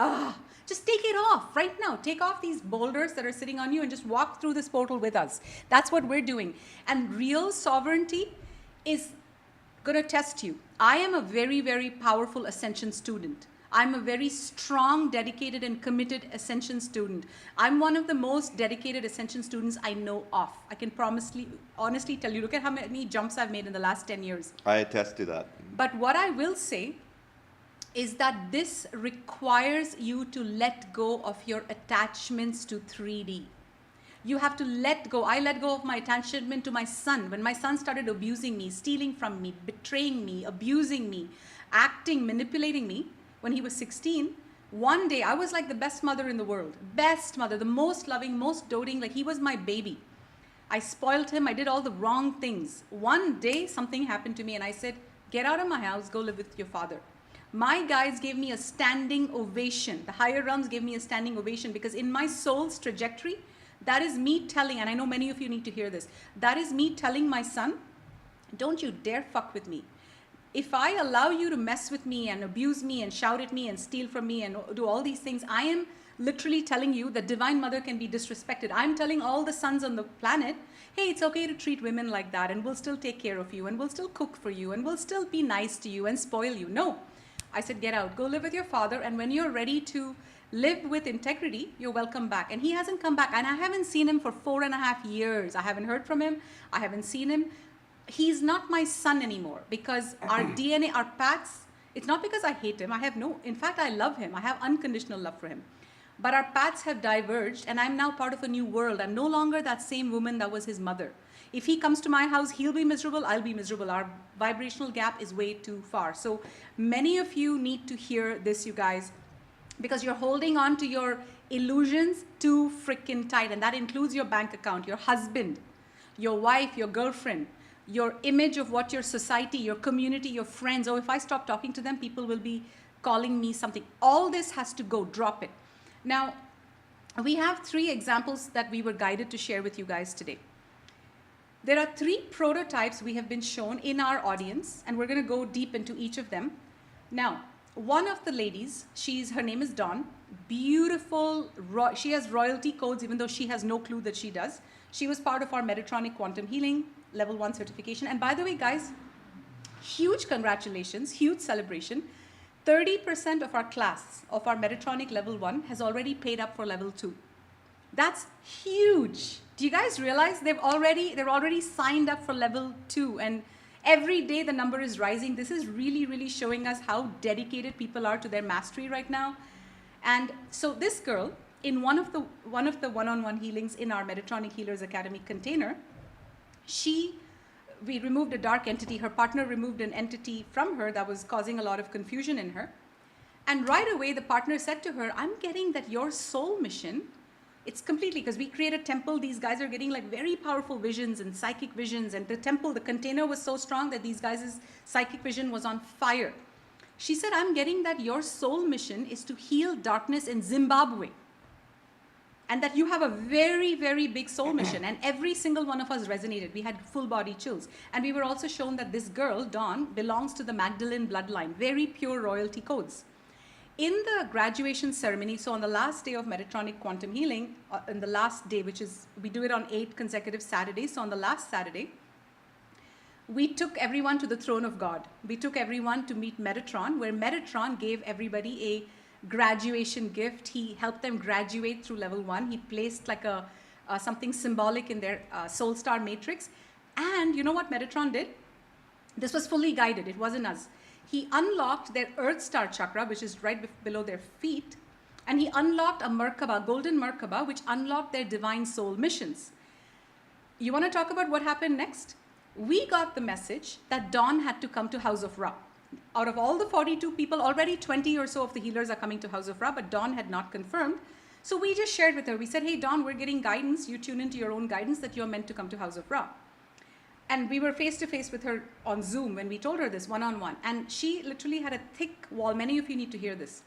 [SPEAKER 1] just take it off right now. Take off these boulders that are sitting on you and just walk through this portal with us. That's what we're doing. And real sovereignty is going to test you. I am a very, very powerful Ascension student. I'm a very strong, dedicated, and committed Ascension student. I'm one of the most dedicated Ascension students I know of. I can honestly tell you, look at how many jumps I've made in the last 10 years.
[SPEAKER 2] I attest to that.
[SPEAKER 1] But what I will say is that this requires you to let go of your attachments to 3D. You have to let go. I let go of my attachment to my son. When my son started abusing me, stealing from me, betraying me, abusing me, acting, manipulating me, when he was 16, one day I was like the best mother in the world. Best mother, the most loving, most doting, like he was my baby. I spoiled him. I did all the wrong things. One day something happened to me and I said, get out of my house, go live with your father. My guides gave me a standing ovation. The higher realms gave me a standing ovation, because in my soul's trajectory, that is me telling, and I know many of you need to hear this, that is me telling my son, don't you dare fuck with me. If I allow you to mess with me and abuse me and shout at me and steal from me and do all these things, I am literally telling you that Divine Mother can be disrespected. I'm telling all the sons on the planet, hey, it's okay to treat women like that, and we'll still take care of you, and we'll still cook for you, and we'll still be nice to you and spoil you. No. I said, get out, go live with your father, and when you're ready to live with integrity, you're welcome back. And he hasn't come back, and I haven't seen him for 4.5 years. I haven't heard from him. I haven't seen him. He's not my son anymore, because our DNA, our paths, it's not because I hate him. In fact, I love him. I have unconditional love for him. But our paths have diverged, and I'm now part of a new world. I'm no longer that same woman that was his mother. If he comes to my house, he'll be miserable, I'll be miserable. Our vibrational gap is way too far. So many of you need to hear this, you guys, because you're holding on to your illusions too freaking tight. And that includes your bank account, your husband, your wife, your girlfriend, your image of what your society, your community, your friends. Oh, if I stop talking to them, people will be calling me something. All this has to go, drop it. Now, we have 3 examples that we were guided to share with you guys today. There are 3 prototypes we have been shown in our audience, and we're going to go deep into each of them. Now, one of the ladies, her name is Dawn, beautiful, she has royalty codes even though she has no clue that she does. She was part of our Metatronic Quantum Healing Level 1 certification. And by the way, guys, huge congratulations, huge celebration. 30% of our class of our Metatronic Level 1 has already paid up for Level 2. That's huge. Do you guys realize they're already signed up for Level 2, and every day the number is rising. This is really, really showing us how dedicated people are to their mastery right now. And so this girl, in one of the one-on-one healings in our Metatronic Healers Academy container, we removed a dark entity. Her partner removed an entity from her that was causing a lot of confusion in her. And right away, the partner said to her, I'm getting that your soul mission, it's completely, because we create a temple, these guys are getting like very powerful visions and psychic visions. And the temple, the container was so strong that these guys' psychic vision was on fire. She said, I'm getting that your soul mission is to heal darkness in Zimbabwe. And that you have a very, very big soul mission. And every single one of us resonated. We had full body chills. And we were also shown that this girl, Dawn, belongs to the Magdalene bloodline, very pure royalty codes. In the graduation ceremony, so on the last day of Metatronic Quantum Healing, in the last day, which is, we do it on 8 consecutive Saturdays. So on the last Saturday, we took everyone to the throne of God. We took everyone to meet Metatron, where Metatron gave everybody a graduation gift. He helped them graduate through level 1. He placed like something symbolic in their soul star matrix. And you know what Metatron did? This was fully guided. It wasn't us. He unlocked their earth star chakra, which is right below their feet. And he unlocked a Merkaba, golden Merkaba, which unlocked their divine soul missions. You want to talk about what happened next? We got the message that Dawn had to come to House of Ra. Out of all the 42 people, already 20 or so of the healers are coming to House of Ra, but Dawn had not confirmed. So we just shared with her. We said, hey, Dawn, we're getting guidance. You tune into your own guidance that you're meant to come to House of Ra. And we were face to face with her on Zoom when we told her this one-on-one. And she literally had a thick wall. Many of you need to hear this.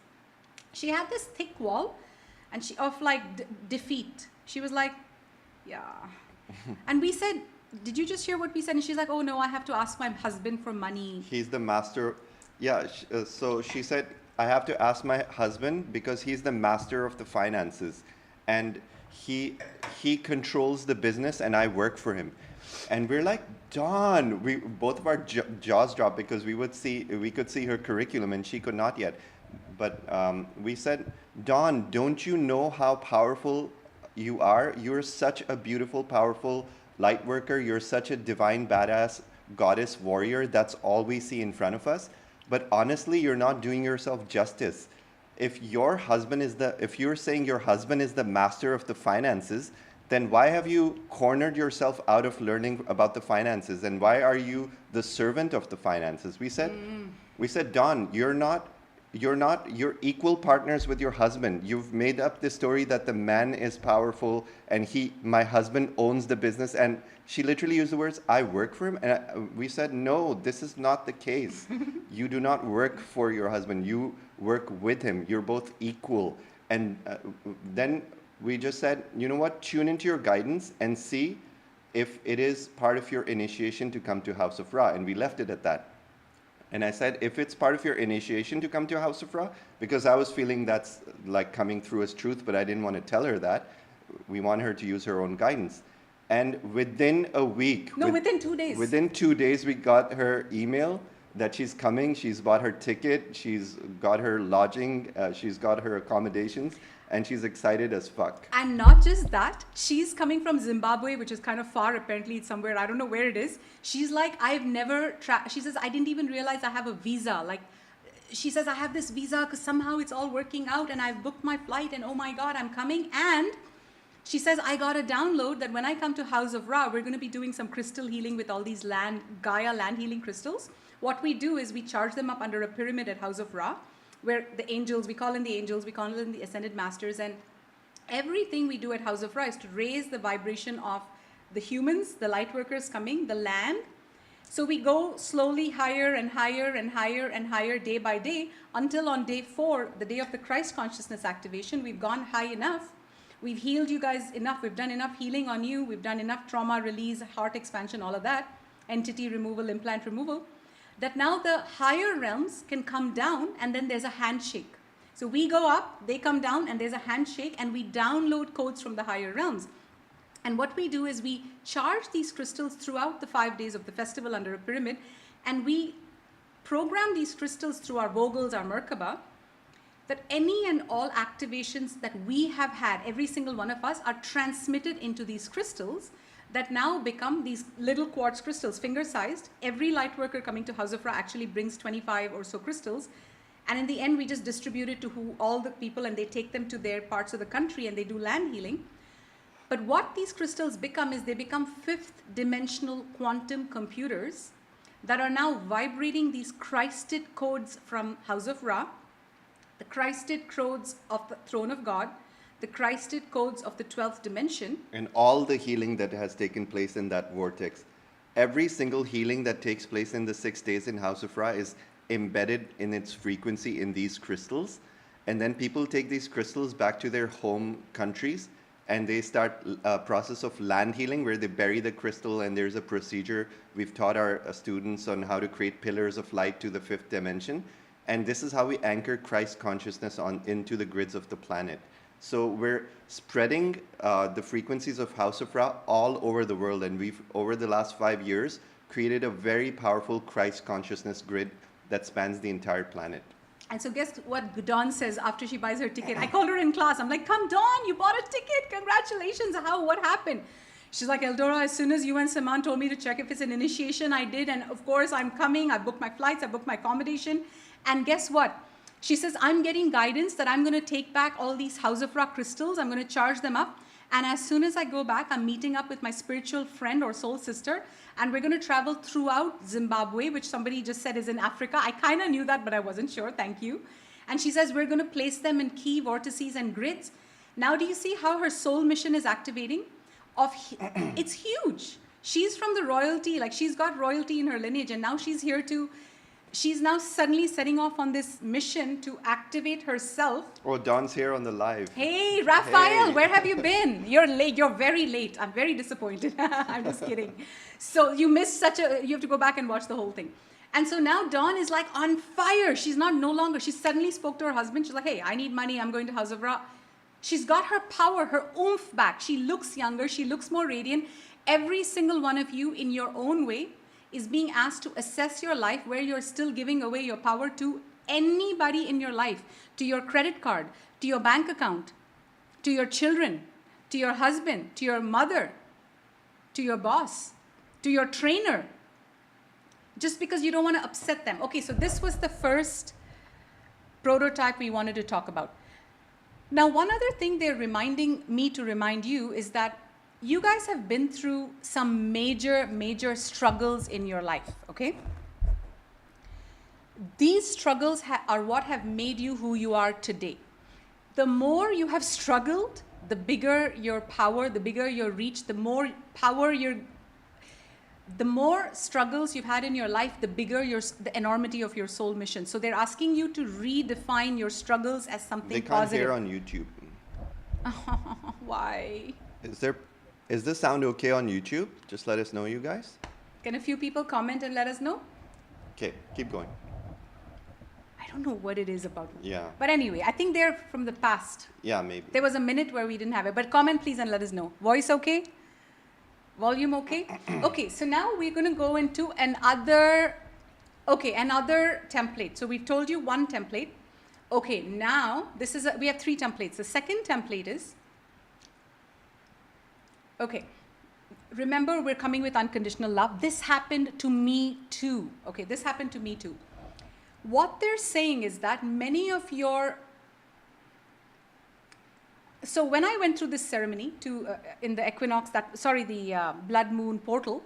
[SPEAKER 1] She had this thick wall and of like defeat. She was like, yeah. And we said, did you just hear what we said? And she's like, oh no, I have to ask my husband for money.
[SPEAKER 2] He's the master. Yeah, so she said, I have to ask my husband because he's the master of the finances. And he controls the business and I work for him. And we're like, Dawn, both of our jaws dropped because we could see her curriculum and she could not yet. But we said, Dawn, don't you know how powerful you are? You're such a beautiful, powerful light worker. You're such a divine, badass goddess warrior. That's all we see in front of us. But honestly, you're not doing yourself justice. If you're saying your husband is the master of the finances, then why have you cornered yourself out of learning about the finances? And why are you the servant of the finances? We said, Dawn, you're equal partners with your husband. You've made up this story that the man is powerful and my husband owns the business. And she literally used the words, I work for him. And we said, no, this is not the case. You do not work for your husband. You work with him. You're both equal. And then we just said, you know what, tune into your guidance and see if it is part of your initiation to come to House of Ra. And we left it at that. And I said, if it's part of your initiation to come to House of Ra, because I was feeling that's like coming through as truth, but I didn't want to tell her that. We want her to use her own guidance. And within a week.
[SPEAKER 1] No, within 2 days.
[SPEAKER 2] Within 2 days, we got her email that she's coming. She's bought her ticket. She's got her lodging. She's got her accommodations. And she's excited as fuck.
[SPEAKER 1] And not just that, she's coming from Zimbabwe, which is kind of far. Apparently, it's somewhere, I don't know where it is. She's like, I've never, she says, I didn't even realize I have a visa. Like, she says, I have this visa because somehow it's all working out and I've booked my flight and oh my God, I'm coming. And she says, I got a download that when I come to House of Ra, we're going to be doing some crystal healing with all these Gaia Land Healing crystals. What we do is we charge them up under a pyramid at House of Ra, where the angels, we call in the angels, we call in the ascended masters, and everything we do at House of Ra is to raise the vibration of the humans, the light workers coming, the land. So we go slowly higher and higher and higher and higher day by day until on day 4, the day of the Christ consciousness activation, we've gone high enough. We've healed you guys enough. We've done enough healing on you. We've done enough trauma release, heart expansion, all of that, entity removal, implant removal, that now the higher realms can come down and then there's a handshake. So we go up, they come down, and there's a handshake, and we download codes from the higher realms. And what we do is we charge these crystals throughout the 5 days of the festival under a pyramid, and we program these crystals through our Vogels, our Merkaba, that any and all activations that we have had, every single one of us, are transmitted into these crystals that now become these little quartz crystals, finger-sized. Every light worker coming to House of Ra actually brings 25 or so crystals. And in the end, we just distribute it to all the people, and they take them to their parts of the country and they do land healing. But what these crystals become is they become fifth dimensional quantum computers that are now vibrating these Christed codes from House of Ra. the Christed codes of the throne of God, the Christed codes of the 12th dimension.
[SPEAKER 2] And all the healing that has taken place in that vortex. Every single healing that takes place in the 6 days in House of Ra is embedded in its frequency in these crystals. And then people take these crystals back to their home countries and they start a process of land healing where they bury the crystal, and there's a procedure. We've taught our students on how to create pillars of light to the 5th dimension. And this is how we anchor Christ consciousness into the grids of the planet. So we're spreading the frequencies of House of Ra all over the world. And we've, over the last 5 years, created a very powerful Christ consciousness grid that spans the entire planet.
[SPEAKER 1] And so guess what Dawn says after she buys her ticket? I called her in class. I'm like, come Dawn, you bought a ticket. Congratulations. What happened? She's like, EldoRa, as soon as you and Siman told me to check if it's an initiation, I did. And of course, I'm coming. I booked my flights. I booked my accommodation. And guess what? She says, I'm getting guidance that I'm going to take back all these House of Ra crystals. I'm going to charge them up. And as soon as I go back, I'm meeting up with my spiritual friend or soul sister. And we're going to travel throughout Zimbabwe, which somebody just said is in Africa. I kind of knew that, but I wasn't sure. Thank you. And she says, we're going to place them in key vortices and grids. Now, do you see how her soul mission is activating? It's huge. She's from the royalty, like she's got royalty in her lineage. And now she's now suddenly setting off on this mission to activate herself. Oh,
[SPEAKER 2] Dawn's here on the live.
[SPEAKER 1] Hey, Raphael, hey. Where have you been? You're late. You're very late. I'm very disappointed. I'm just kidding. So you missed you have to go back and watch the whole thing. And so now Dawn is like on fire. She's no longer, she suddenly spoke to her husband. She's like, hey, I need money. I'm going to House of Ra. She's got her power, her oomph back. She looks younger. She looks more radiant. Every single one of you in your own way is being asked to assess your life where you're still giving away your power to anybody in your life, to your credit card, to your bank account, to your children, to your husband, to your mother, to your boss, to your trainer, just because you don't want to upset them. Okay, so this was the first prototype we wanted to talk about. Now, one other thing they're reminding me to remind you is that you guys have been through some major, major struggles in your life, okay? These struggles are what have made you who you are today. The more you have struggled, the bigger your power, the bigger your reach, the more power the more struggles you've had in your life, the bigger the enormity of your soul mission. So they're asking you to redefine your struggles as something positive.
[SPEAKER 2] They can't hear on YouTube.
[SPEAKER 1] Why?
[SPEAKER 2] Is this sound okay on YouTube? Just let us know, you guys.
[SPEAKER 1] Can a few people comment and let us know?
[SPEAKER 2] Okay, keep going.
[SPEAKER 1] I don't know what it is about.
[SPEAKER 2] Yeah.
[SPEAKER 1] But anyway, I think they're from the past.
[SPEAKER 2] Yeah, maybe.
[SPEAKER 1] There was a minute where we didn't have it. But comment please and let us know. Voice okay? Volume okay? Okay, so now we're going to go into another template. So we've told you one template. Okay, now we have 3 templates. The second template is, okay, remember we're coming with unconditional love. This happened to me too. Okay, this happened to me too. What they're saying is that many of your, so when I went through this ceremony in the Equinox, the Blood Moon portal,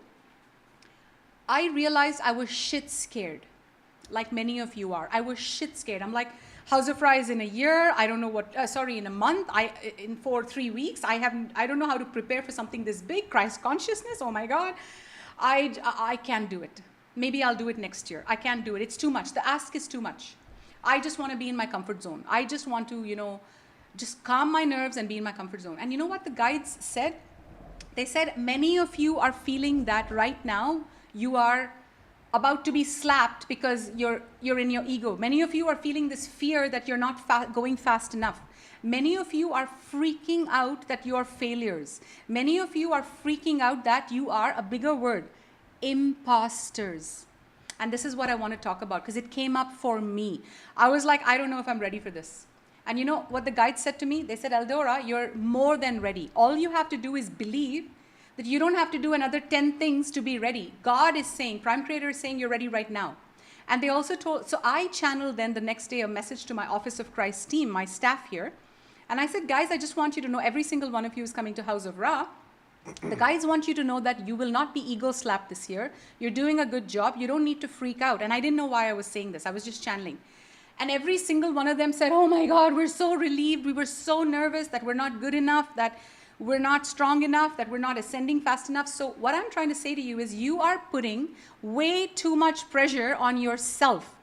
[SPEAKER 1] I realized I was shit scared, like many of you are. I was shit scared. I'm like, House of Ra is in a year. I don't know what, in a month, for 3 weeks. I don't know how to prepare for something this big. Christ consciousness, oh my God. I can't do it. Maybe I'll do it next year. I can't do it. It's too much. The ask is too much. I just want to be in my comfort zone. I just want to, just calm my nerves and be in my comfort zone. And you know what the guides said? They said, many of you are feeling that right now you are about to be slapped because you're in your ego. Many of you are feeling this fear that you're not going fast enough. Many of you are freaking out that you are failures. Many of you are freaking out that you are, a bigger word, imposters. And this is what I want to talk about because it came up for me. I was like, I don't know if I'm ready for this. And you know what the guides said to me? They said, EldoRa, you're more than ready. All you have to do is believe that you don't have to do another 10 things to be ready. God is saying, Prime Creator is saying you're ready right now. And they also told, so I channeled then the next day a message to my Office of Christ team, my staff here. And I said, guys, I just want you to know every single one of you is coming to House of Ra. The guys want you to know that you will not be ego slapped this year. You're doing a good job. You don't need to freak out. And I didn't know why I was saying this. I was just channeling. And every single one of them said, oh my God, we're so relieved. We were so nervous that we're not good enough, that we're not strong enough, that we're not ascending fast enough. So what I'm trying to say to you is you are putting way too much pressure on yourself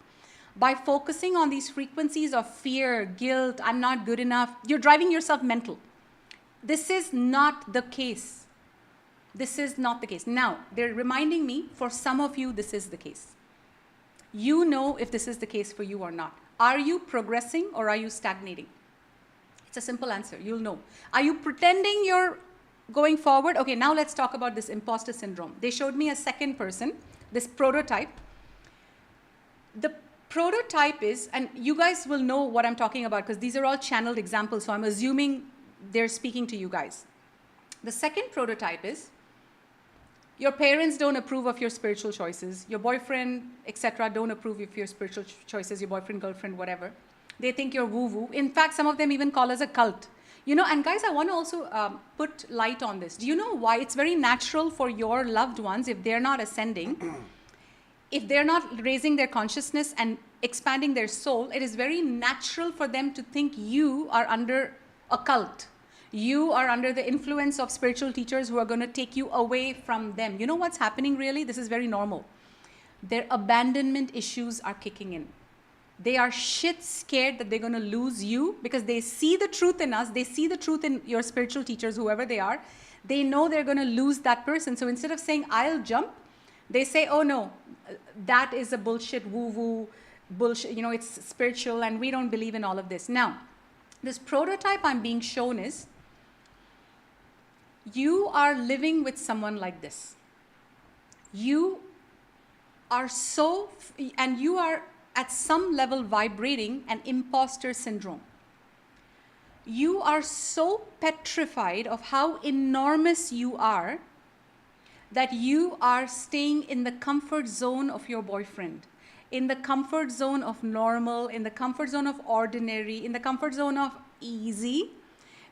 [SPEAKER 1] by focusing on these frequencies of fear, guilt, I'm not good enough. You're driving yourself mental. This is not the case. This is not the case. Now, they're reminding me, for some of you, this is the case. You know if this is the case for you or not. Are you progressing or are you stagnating? It's a simple answer. You'll know. Are you pretending you're going forward? Okay, now let's talk about this imposter syndrome. They showed me a second person, this prototype. The prototype is, and you guys will know what I'm talking about because these are all channeled examples, so I'm assuming they're speaking to you guys. The second prototype is, your parents don't approve of your spiritual choices. Your boyfriend, etc., don't approve of your spiritual choices, your boyfriend, girlfriend, whatever. They think you're woo-woo. In fact, some of them even call us a cult. You know, and guys, I want to also put light on this. Do you know why it's very natural for your loved ones, if they're not ascending, if they're not raising their consciousness and expanding their soul, it is very natural for them to think you are under a cult. You are under the influence of spiritual teachers who are going to take you away from them. You know what's happening really? This is very normal. Their abandonment issues are kicking in. They are shit scared that they're going to lose you because they see the truth in us. They see the truth in your spiritual teachers, whoever they are. They know they're going to lose that person. So instead of saying, I'll jump, they say, oh no, that is a bullshit woo-woo bullshit. You know, it's spiritual and we don't believe in all of this. Now, this prototype I'm being shown is, you are living with someone like this. You are so, and you are at some level vibrating an imposter syndrome. You are so petrified of how enormous you are that you are staying in the comfort zone of your boyfriend, in the comfort zone of normal, in the comfort zone of ordinary, in the comfort zone of easy,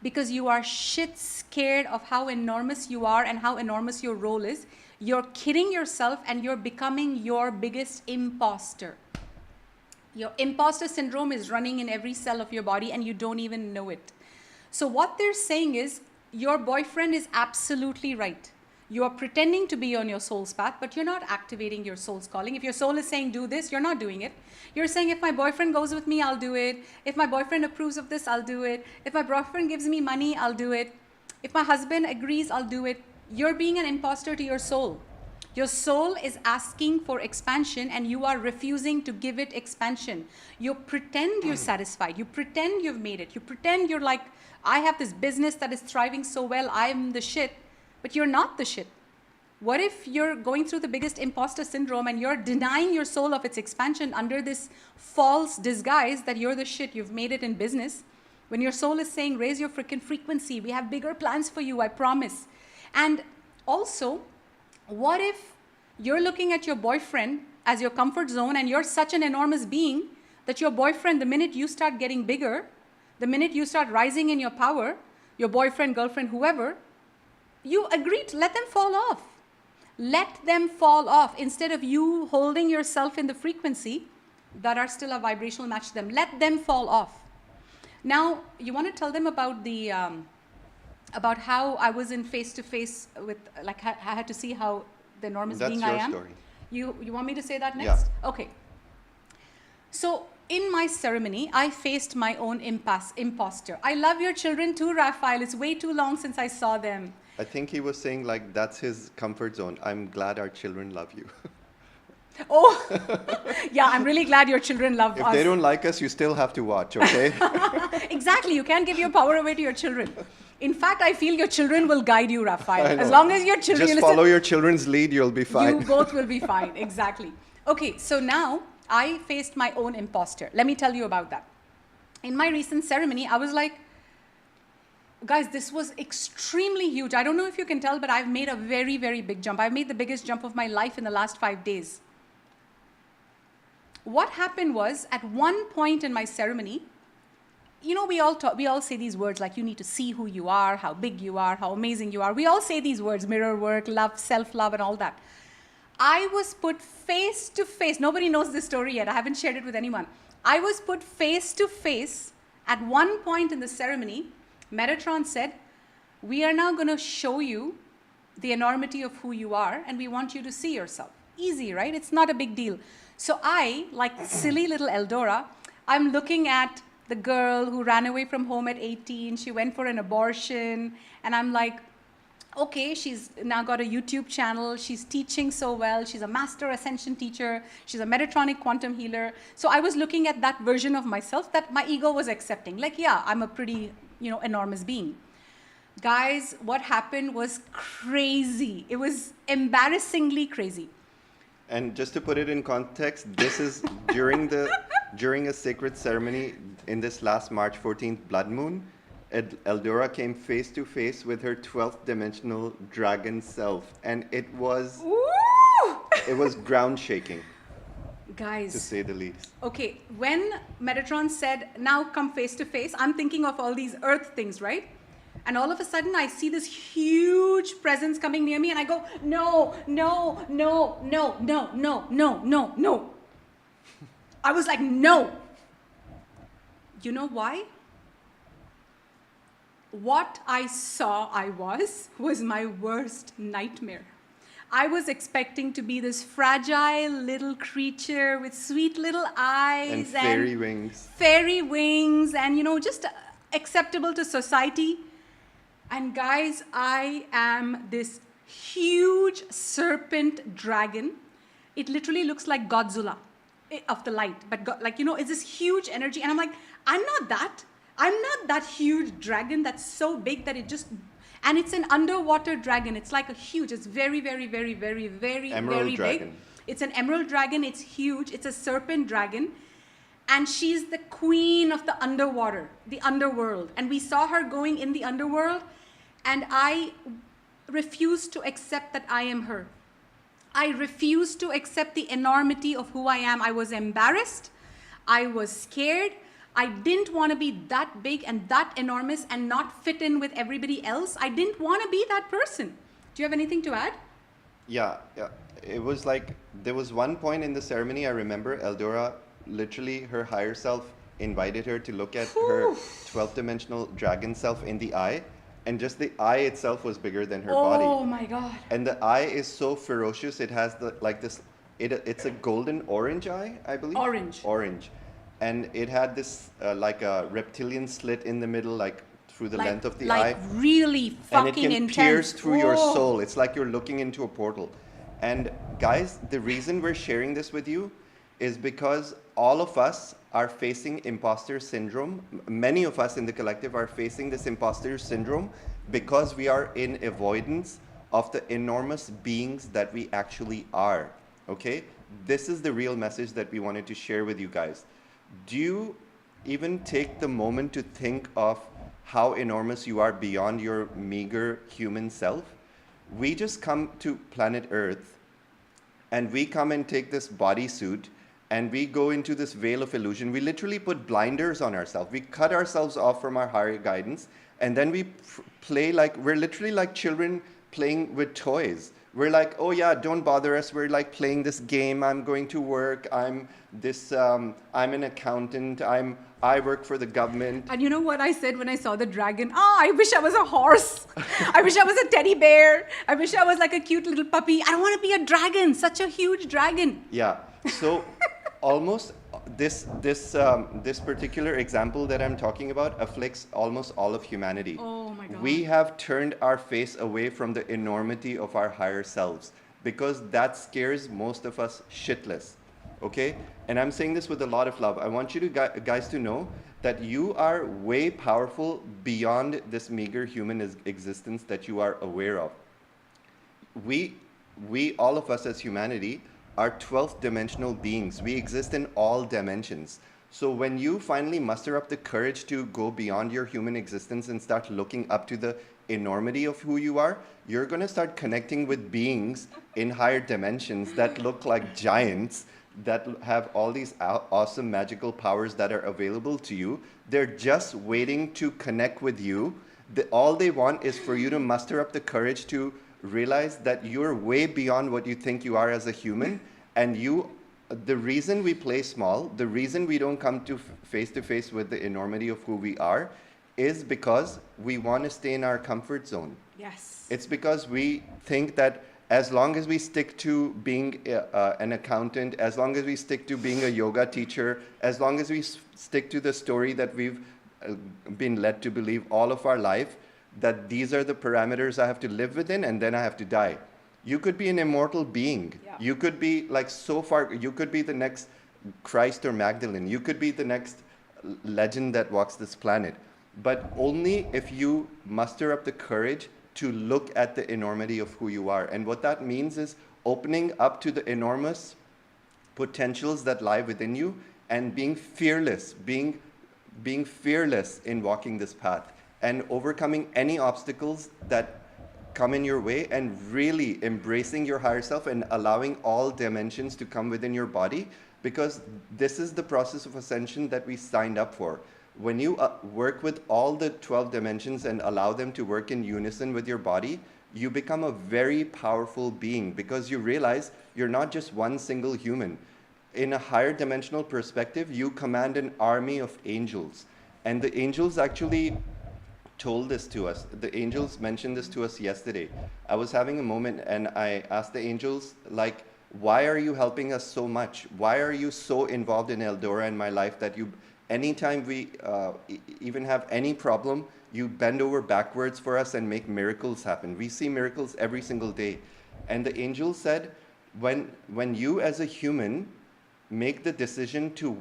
[SPEAKER 1] because you are shit scared of how enormous you are and how enormous your role is. You're kidding yourself and you're becoming your biggest imposter. Your imposter syndrome is running in every cell of your body and you don't even know it. So what they're saying is, your boyfriend is absolutely right. You are pretending to be on your soul's path, but you're not activating your soul's calling. If your soul is saying do this, you're not doing it. You're saying if my boyfriend goes with me, I'll do it. If my boyfriend approves of this, I'll do it. If my boyfriend gives me money, I'll do it. If my husband agrees, I'll do it. You're being an imposter to your soul. Your soul is asking for expansion and you are refusing to give it expansion. You pretend you're satisfied. You pretend you've made it. You pretend you're like, I have this business that is thriving so well, I'm the shit. But you're not the shit. What if you're going through the biggest imposter syndrome and you're denying your soul of its expansion under this false disguise that you're the shit, you've made it in business, when your soul is saying, raise your freaking frequency, we have bigger plans for you, I promise. And also, what if you're looking at your boyfriend as your comfort zone and you're such an enormous being that your boyfriend, the minute you start getting bigger, the minute you start rising in your power, your boyfriend, girlfriend, whoever, you agree to let them fall off. Let them fall off instead of you holding yourself in the frequency that are still a vibrational match to them. Let them fall off. Now, you want to tell them about the about how I was in face-to-face with, like, I had to see how the enormous being I am. That's your story. You want me to say that next?
[SPEAKER 2] Yeah.
[SPEAKER 1] Okay. So in my ceremony, I faced my own imposter. I love your children too, Raphael. It's way too long since I saw them.
[SPEAKER 2] I think he was saying like that's his comfort zone. I'm glad our children love you.
[SPEAKER 1] Oh, yeah, I'm really glad your children love us.
[SPEAKER 2] If they don't like us, you still have to watch, okay?
[SPEAKER 1] Exactly, you can't give your power away to your children. In fact, I feel your children will guide you, Raphael. As long as your children
[SPEAKER 2] just follow your children's lead, you'll be fine.
[SPEAKER 1] You both will be fine, exactly. Okay, so now I faced my own imposter. Let me tell you about that. In my recent ceremony, I was like, guys, this was extremely huge. I don't know if you can tell, but I've made a very, very big jump. I've made the biggest jump of my life in the last 5 days. What happened was, at one point in my ceremony, you know, we all say these words like you need to see who you are, how big you are, how amazing you are. We all say these words, mirror work, love, self-love, and all that. I was put face to face. Nobody knows this story yet. I haven't shared it with anyone. I was put face to face at one point in the ceremony. Metatron said, we are now going to show you the enormity of who you are, and we want you to see yourself. Easy, right? It's not a big deal. So I, like silly little EldoRa, I'm looking at the girl who ran away from home at 18. She went for an abortion. And I'm like, okay, she's now got a YouTube channel. She's teaching so well. She's a master ascension teacher. She's a Metatronic quantum healer. So I was looking at that version of myself that my ego was accepting. Like, yeah, I'm a pretty, enormous being. Guys, what happened was crazy. It was embarrassingly crazy.
[SPEAKER 2] And just to put it in context, this is during a sacred ceremony in this last March 14th blood moon. EldoRa came face to face with her 12th dimensional dragon self, and it was ground shaking,
[SPEAKER 1] guys,
[SPEAKER 2] to say the least.
[SPEAKER 1] Okay, when Metatron said, now come face to face, I'm thinking of all these earth things, right? And all of a sudden I see this huge presence coming near me, and I go, no, no, no, no, no, no, no, no, no. I was like, no. You know why? What I saw was my worst nightmare. I was expecting to be this fragile little creature with sweet little eyes
[SPEAKER 2] and fairy wings.
[SPEAKER 1] Fairy wings and, just acceptable to society. And guys, I am this huge serpent dragon. It literally looks like Godzilla of the light, but it's this huge energy. And I'm like, I'm not that huge dragon that's so big that and it's an underwater dragon. It's like it's very, very, very, very, very,
[SPEAKER 2] emerald
[SPEAKER 1] very
[SPEAKER 2] dragon.
[SPEAKER 1] big. It's an emerald dragon. It's huge. It's a serpent dragon. And she's the queen of the underwater, the underworld. And we saw her going in the underworld, and I refused to accept that I am her. I refused to accept the enormity of who I am. I was embarrassed. I was scared. I didn't want to be that big and that enormous and not fit in with everybody else. I didn't want to be that person. Do you have anything to add?
[SPEAKER 2] Yeah. It was like, there was one point in the ceremony, I remember, EldoRa, literally her higher self invited her to look at her 12th dimensional dragon self in the eye. And just the eye itself was bigger than her body.
[SPEAKER 1] Oh my God.
[SPEAKER 2] And the eye is so ferocious. It has it's a golden orange eye, I believe. Orange. And it had this like a reptilian slit in the middle, like through the length of the eye.
[SPEAKER 1] Like really fucking intense.
[SPEAKER 2] And it can pierce through your soul. It's like you're looking into a portal. And guys, the reason we're sharing this with you is because all of us are facing imposter syndrome. Many of us in the collective are facing this imposter syndrome because we are in avoidance of the enormous beings that we actually are, okay? This is the real message that we wanted to share with you guys. Do you even take the moment to think of how enormous you are beyond your meager human self? We just come to planet Earth, and we come and take this bodysuit, and we go into this veil of illusion. We literally put blinders on ourselves. We cut ourselves off from our higher guidance, and then we play like, we're literally like children playing with toys. We're like, oh yeah, don't bother us. We're like playing this game. I'm going to work. I'm an accountant. I work for the government.
[SPEAKER 1] And you know what I said when I saw the dragon? I wish I was a horse. I wish I was a teddy bear. I wish I was like a cute little puppy. I don't want to be a dragon, such a huge dragon.
[SPEAKER 2] Yeah, so almost this particular example that I'm talking about afflicts almost all of humanity.
[SPEAKER 1] Oh my God.
[SPEAKER 2] We have turned our face away from the enormity of our higher selves because that scares most of us shitless. Okay? And I'm saying this with a lot of love. I want you to guys to know that you are way powerful beyond this meager human existence that you are aware of. We all of us as humanity are 12th dimensional beings. We exist in all dimensions. So when you finally muster up the courage to go beyond your human existence and start looking up to the enormity of who you are, you're going to start connecting with beings in higher dimensions that look like giants, that have all these awesome magical powers that are available to you. They're just waiting to connect with you. All they want is for you to muster up the courage to realize that you're way beyond what you think you are as a human, and the reason we play small, the reason we don't come to face with the enormity of who we are, is because we want to stay in our comfort zone.
[SPEAKER 1] Yes.
[SPEAKER 2] It's because we think that as long as we stick to being an accountant, as long as we stick to being a yoga teacher, as long as we stick to the story that we've been led to believe all of our life, that these are the parameters I have to live within, and then I have to die. You could be an immortal being.
[SPEAKER 1] Yeah.
[SPEAKER 2] You could be like so far, you could be the next Christ or Magdalene. You could be the next legend that walks this planet. But only if you muster up the courage to look at the enormity of who you are. And what that means is opening up to the enormous potentials that lie within you and being fearless, being fearless in walking this path and overcoming any obstacles that come in your way, and really embracing your higher self and allowing all dimensions to come within your body, because this is the process of ascension that we signed up for. When you work with all the 12 dimensions and allow them to work in unison with your body, you become a very powerful being, because you realize you're not just one single human. In a higher dimensional perspective, you command an army of angels. And the angels actually told this to us. The angels mentioned this to us yesterday. I was having a moment and I asked the angels, like, why are you helping us so much? Why are you so involved in EldoRa in my life that you, anytime we even have any problem, you bend over backwards for us and make miracles happen. We see miracles every single day. And the angel said, when you as a human make the decision to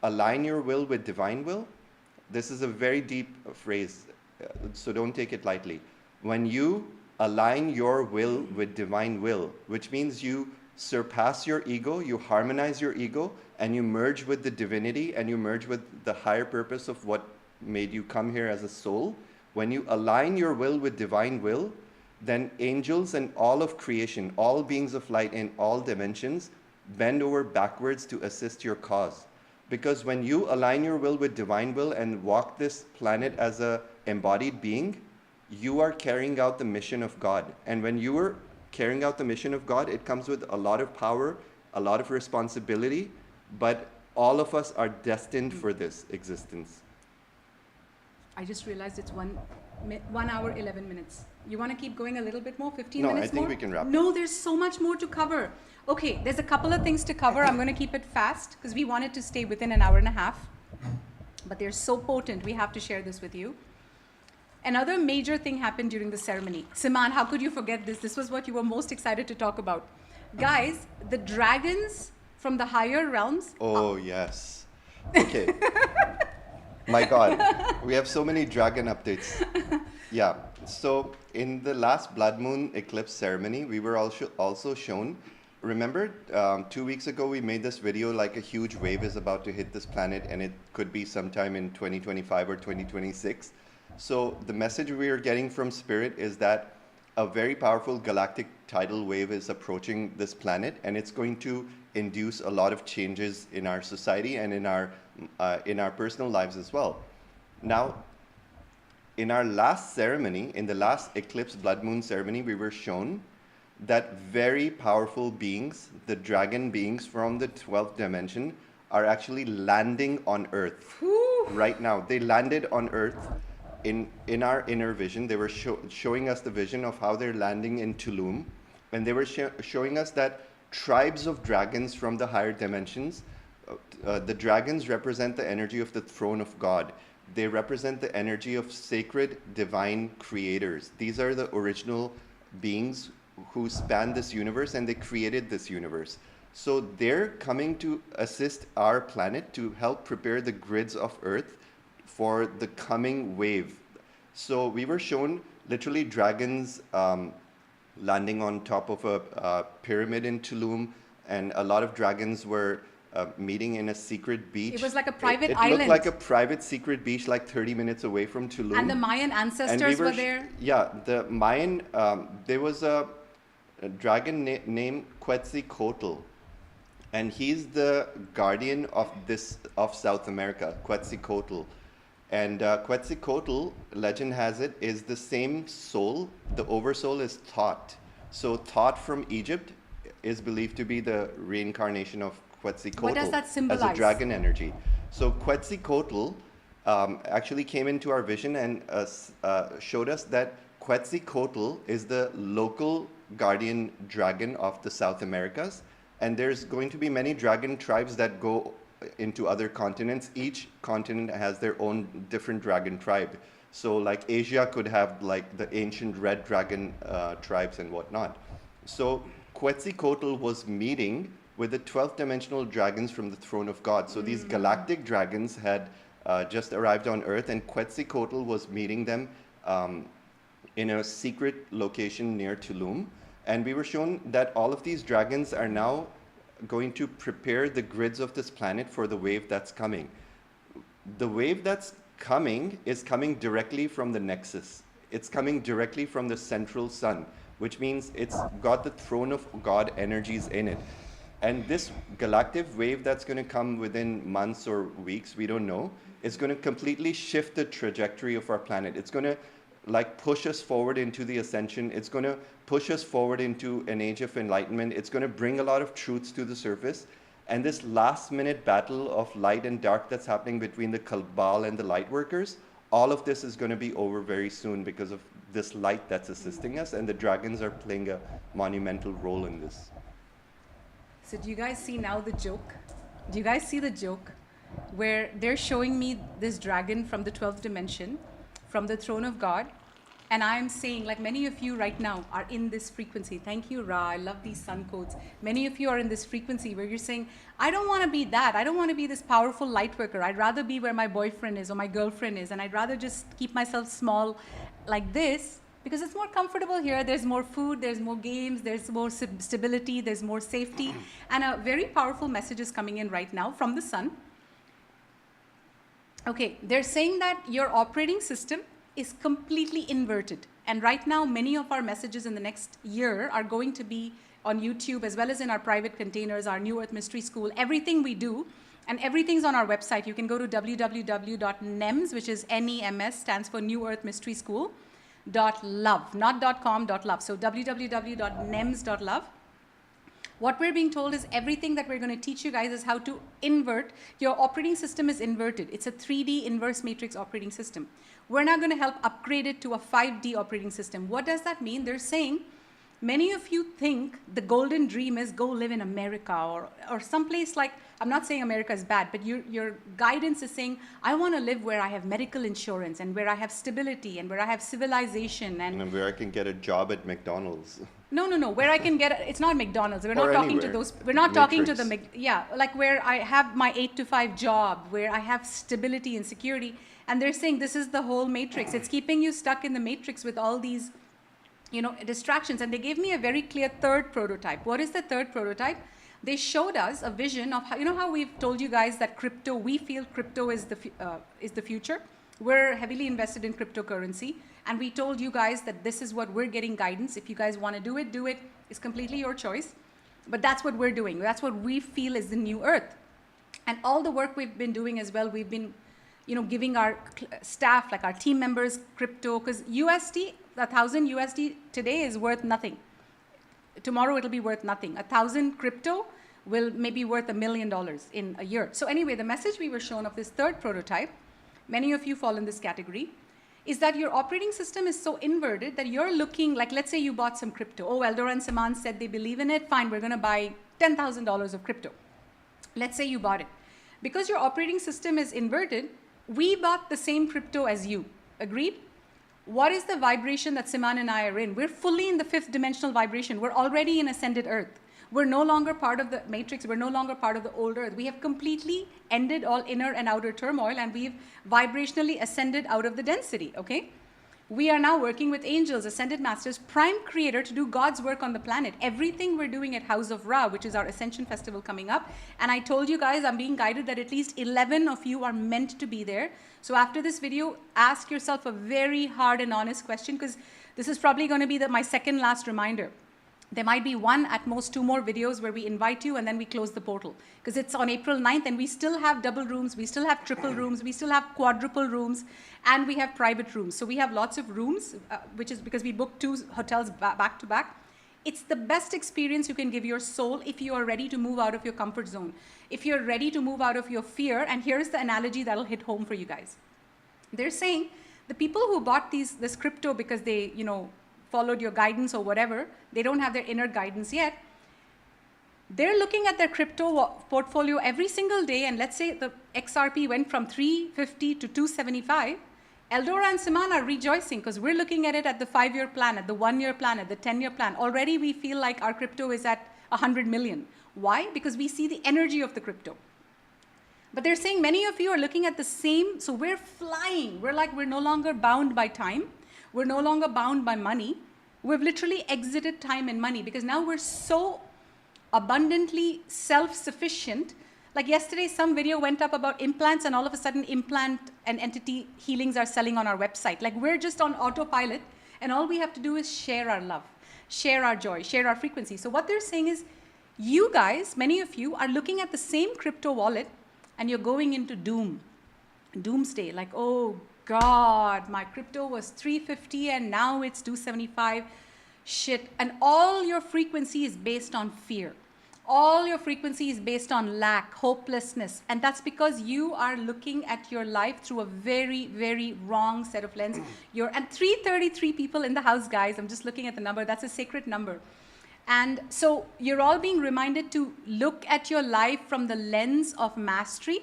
[SPEAKER 2] align your will with divine will, this is a very deep phrase, so don't take it lightly. When you align your will with divine will, which means you surpass your ego, you harmonize your ego, and you merge with the divinity, and you merge with the higher purpose of what made you come here as a soul. When you align your will with divine will, then angels and all of creation, all beings of light in all dimensions, bend over backwards to assist your cause. Because when you align your will with divine will and walk this planet as a embodied being, you are carrying out the mission of God. And when you are carrying out the mission of God, it comes with a lot of power, a lot of responsibility, but all of us are destined for this existence.
[SPEAKER 1] I just realized it's 1 hour, 11 minutes. You want to keep going a little bit more, 15
[SPEAKER 2] No,
[SPEAKER 1] minutes
[SPEAKER 2] I think
[SPEAKER 1] more?
[SPEAKER 2] we can wrap it.
[SPEAKER 1] No, there's so much more to cover. Okay, there's a couple of things to cover. I'm going to keep it fast because we wanted to stay within an hour and a half. But they're so potent, we have to share this with you. Another major thing happened during the ceremony. Siman, how could you forget this? This was what you were most excited to talk about. Guys, the dragons from the higher realms.
[SPEAKER 2] Oh, yes. Okay. My God, we have so many dragon updates. Yeah, so in the last Blood Moon Eclipse ceremony, we were also shown, remember 2 weeks ago we made this video like a huge wave is about to hit this planet and it could be sometime in 2025 or 2026. So the message we are getting from Spirit is that a very powerful galactic tidal wave is approaching this planet, and it's going to induce a lot of changes in our society and in our personal lives as well. Now, in our last ceremony, in the last eclipse blood moon ceremony, we were shown that very powerful beings, the dragon beings from the 12th dimension, are actually landing on Earth.
[SPEAKER 1] Whew.
[SPEAKER 2] Right now. They landed on Earth in our inner vision. They were showing us the vision of how they're landing in Tulum, and they were showing us that tribes of dragons from the higher dimensions, the dragons represent the energy of the throne of God. They represent the energy of sacred divine creators. These are the original beings who span this universe, and they created this universe. So they're coming to assist our planet to help prepare the grids of Earth for the coming wave. So we were shown literally dragons landing on top of a pyramid in Tulum, and a lot of dragons were meeting in a secret beach.
[SPEAKER 1] It was like a private
[SPEAKER 2] it
[SPEAKER 1] island.
[SPEAKER 2] It looked like a private secret beach, like 30 minutes away from Tulum.
[SPEAKER 1] And the Mayan ancestors were there.
[SPEAKER 2] Yeah, the Mayan, there was a dragon named Quetzalcoatl, and he's the guardian of South America, Quetzalcoatl. And Quetzalcoatl, legend has it, is the same soul. The oversoul is Thoth. So Thoth from Egypt is believed to be the reincarnation of Quetzalcoatl.
[SPEAKER 1] What does that symbolize?
[SPEAKER 2] As a dragon energy. So Quetzalcoatl actually came into our vision and showed us that Quetzalcoatl is the local guardian dragon of the South Americas. And there's going to be many dragon tribes that go into other continents. Each continent has their own different dragon tribe. So like Asia could have like the ancient red dragon tribes and whatnot. So Quetzalcoatl was meeting with the 12th dimensional dragons from the throne of God. So these galactic dragons had just arrived on Earth, and Quetzalcoatl was meeting them in a secret location near Tulum. And we were shown that all of these dragons are now going to prepare the grids of this planet for the wave that's coming. The wave that's coming is coming directly from the nexus. It's coming directly from the central sun, which means it's got the throne of God energies in it. And this galactic wave that's going to come within months or weeks, we don't know, is going to completely shift the trajectory of our planet. It's going to like push us forward into the ascension. It's going to push us forward into an age of enlightenment. It's going to bring a lot of truths to the surface. And this last minute battle of light and dark that's happening between the Cabal and the light workers, all of this is going to be over very soon because of this light that's assisting us, and the dragons are playing a monumental role in this.
[SPEAKER 1] So do you guys see now the joke? Do you guys see the joke where they're showing me this dragon from the 12th dimension, from the throne of God, and I'm saying, like many of you right now are in this frequency. Thank you, Ra. I love these sun codes. Many of you are in this frequency where you're saying, I don't want to be that. I don't want to be this powerful light worker. I'd rather be where my boyfriend is or my girlfriend is, and I'd rather just keep myself small like this because it's more comfortable here. There's more food, there's more games, there's more stability, there's more safety. And a very powerful message is coming in right now from the sun. Okay, they're saying that your operating system is completely inverted. And right now, many of our messages in the next year are going to be on YouTube, as well as in our private containers, our New Earth Mystery School, everything we do. And everything's on our website. You can go to www.nems, which is NEMS, stands for New Earth Mystery School, .love, not .com, .love. So www.nems.love. What we're being told is everything that we're going to teach you guys is how to invert. Your operating system is inverted. It's a 3D inverse matrix operating system. We're now going to help upgrade it to a 5D operating system. What does that mean? They're saying many of you think the golden dream is go live in America or someplace like, I'm not saying America is bad, but your guidance is saying, I want to live where I have medical insurance and where I have stability and where I have civilization. And
[SPEAKER 2] where I can get a job at McDonald's.
[SPEAKER 1] No. Where I can get, it's not McDonald's. We're not
[SPEAKER 2] Or
[SPEAKER 1] talking
[SPEAKER 2] anywhere.
[SPEAKER 1] to those, we're not talking to
[SPEAKER 2] Matrix.
[SPEAKER 1] the, yeah, like where I have my 8 to 5 job, where I have stability and security. And they're saying this is the whole matrix. It's keeping you stuck in the matrix with all these, distractions. And they gave me a very clear third prototype. What is the third prototype? They showed us a vision of how, how we've told you guys that crypto, we feel crypto is the future. We're heavily invested in cryptocurrency. And we told you guys that this is what we're getting guidance. If you guys want to do it, do it. It's completely your choice. But that's what we're doing. That's what we feel is the new earth. And all the work we've been doing as well, we've been, giving our staff, like our team members, crypto, because USD, 1,000 USD today is worth nothing. Tomorrow it'll be worth nothing. 1,000 crypto will maybe worth $1 million in a year. So anyway, the message we were shown of this third prototype, many of you fall in this category, is that your operating system is so inverted that you're looking like, let's say you bought some crypto. Oh, EldoRa and Siman said they believe in it. Fine, we're going to buy $10,000 of crypto. Let's say you bought it. Because your operating system is inverted, we bought the same crypto as you. Agreed? What is the vibration that Siman and I are in? We're fully in the 5th dimensional vibration. We're already in ascended earth. We're no longer part of the matrix. We're no longer part of the old earth. We have completely ended all inner and outer turmoil, and we've vibrationally ascended out of the density, okay? We are now working with angels, ascended masters, prime creator to do God's work on the planet. Everything we're doing at House of Ra, which is our Ascension Festival coming up. And I told you guys, I'm being guided that at least 11 of you are meant to be there. So after this video, ask yourself a very hard and honest question, because this is probably going to be my second last reminder. There might be one, at most two more videos where we invite you and then we close the portal. Because it's on April 9th and we still have double rooms, we still have triple rooms, we still have quadruple rooms, and we have private rooms. So we have lots of rooms, which is because we booked 2 hotels back to back. It's the best experience you can give your soul if you are ready to move out of your comfort zone. If you're ready to move out of your fear, and here's the analogy that'll hit home for you guys. They're saying the people who bought this crypto because they, followed your guidance or whatever, they don't have their inner guidance yet. They're looking at their crypto portfolio every single day, and let's say the XRP went from 350 to 275. EldoRa and Siman are rejoicing because we're looking at it at the 5-year plan, at the 1-year plan, at the 10-year plan. Already we feel like our crypto is at 100 million. Why? Because we see the energy of the crypto. But they're saying many of you are looking at the same, so we're flying. We're no longer bound by time. We're no longer bound by money. We've literally exited time and money because now we're so abundantly self-sufficient. Like yesterday, some video went up about implants, and all of a sudden implant and entity healings are selling on our website. Like we're just on autopilot, and all we have to do is share our love, share our joy, share our frequency. So what they're saying is, you guys, many of you are looking at the same crypto wallet and you're going into doomsday, like, oh God, my crypto was 350 and now it's 275. Shit. And all your frequency is based on fear. All your frequency is based on lack, hopelessness. And that's because you are looking at your life through a very, very wrong set of lens. And 333 people in the house, guys. I'm just looking at the number. That's a sacred number. And so you're all being reminded to look at your life from the lens of mastery.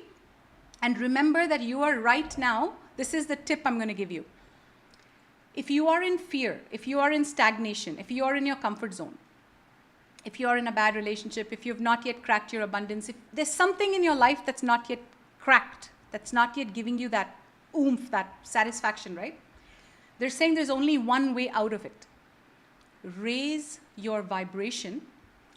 [SPEAKER 1] And remember that you are right now. This is the tip I'm going to give you. If you are in fear, if you are in stagnation, if you are in your comfort zone, if you are in a bad relationship, if you have not yet cracked your abundance, if there's something in your life that's not yet cracked, that's not yet giving you that oomph, that satisfaction, right? They're saying there's only one way out of it. Raise your vibration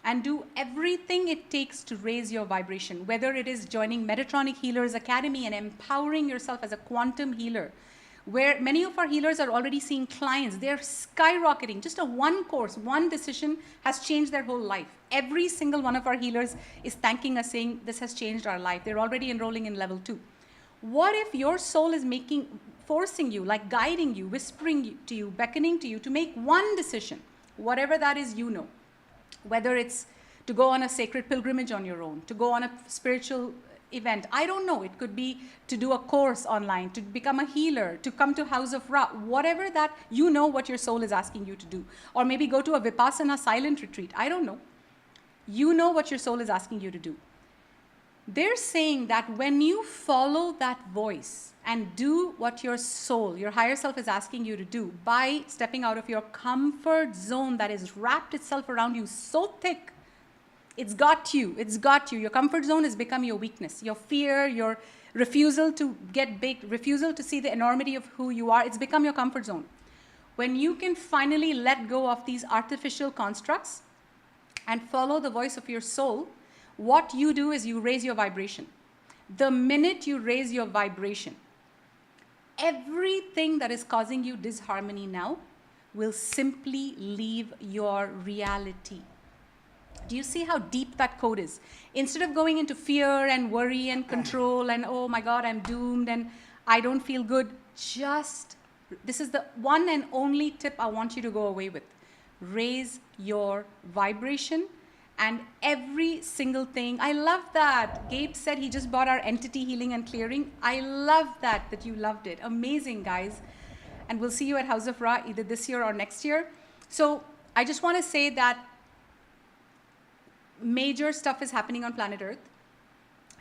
[SPEAKER 1] and do everything it takes to raise your vibration, whether it is joining Metatronic Healers Academy and empowering yourself as a quantum healer, where many of our healers are already seeing clients. They're skyrocketing. Just one course, one decision has changed their whole life. Every single one of our healers is thanking us, saying this has changed our life. They're already enrolling in level 2. What if your soul is forcing you, like guiding you, whispering to you, beckoning to you to make one decision, whatever that is, whether it's to go on a sacred pilgrimage on your own, to go on a spiritual event. I don't know. It could be to do a course online, to become a healer, to come to House of Ra, whatever that, what your soul is asking you to do. Or maybe go to a Vipassana silent retreat. I don't know. You know what your soul is asking you to do. They're saying that when you follow that voice and do what your soul, your higher self is asking you to do by stepping out of your comfort zone that has wrapped itself around you so thick, it's got you. Your comfort zone has become your weakness, your fear, your refusal to get big, refusal to see the enormity of who you are. It's become your comfort zone. When you can finally let go of these artificial constructs and follow the voice of your soul, what you do is you raise your vibration. The minute you raise your vibration, everything that is causing you disharmony now will simply leave your reality. Do you see how deep that code is? Instead of going into fear and worry and control and, oh my God, I'm doomed and I don't feel good, this is the one and only tip I want you to go away with. Raise your vibration and every single thing. I love that. Gabe said he just bought our entity healing and clearing. I love that you loved it. Amazing, guys. And we'll see you at House of Ra either this year or next year. So I just want to say that major stuff is happening on planet Earth.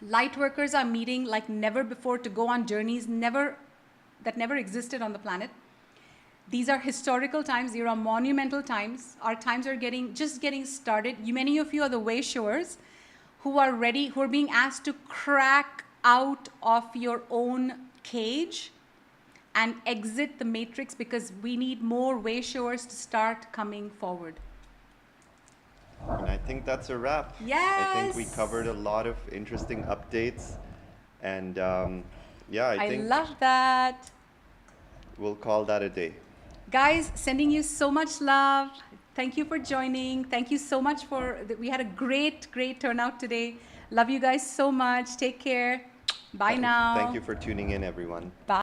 [SPEAKER 1] Light workers are meeting like never before to go on journeys that never existed on the planet. These are historical times. These are monumental times. Our times are just getting started. Many of you are the way showers who are ready, who are being asked to crack out of your own cage and exit the matrix, because we need more way showers to start coming forward.
[SPEAKER 2] And I think that's a wrap.
[SPEAKER 1] Yes.
[SPEAKER 2] I think we covered a lot of interesting updates. And I think
[SPEAKER 1] love that.
[SPEAKER 2] we'll call that a day.
[SPEAKER 1] Guys, sending you so much love. Thank you for joining. Thank you so much we had a great turnout today. Love you guys so much. Take care. Bye now.
[SPEAKER 2] Thank you for tuning in, everyone.
[SPEAKER 1] Bye.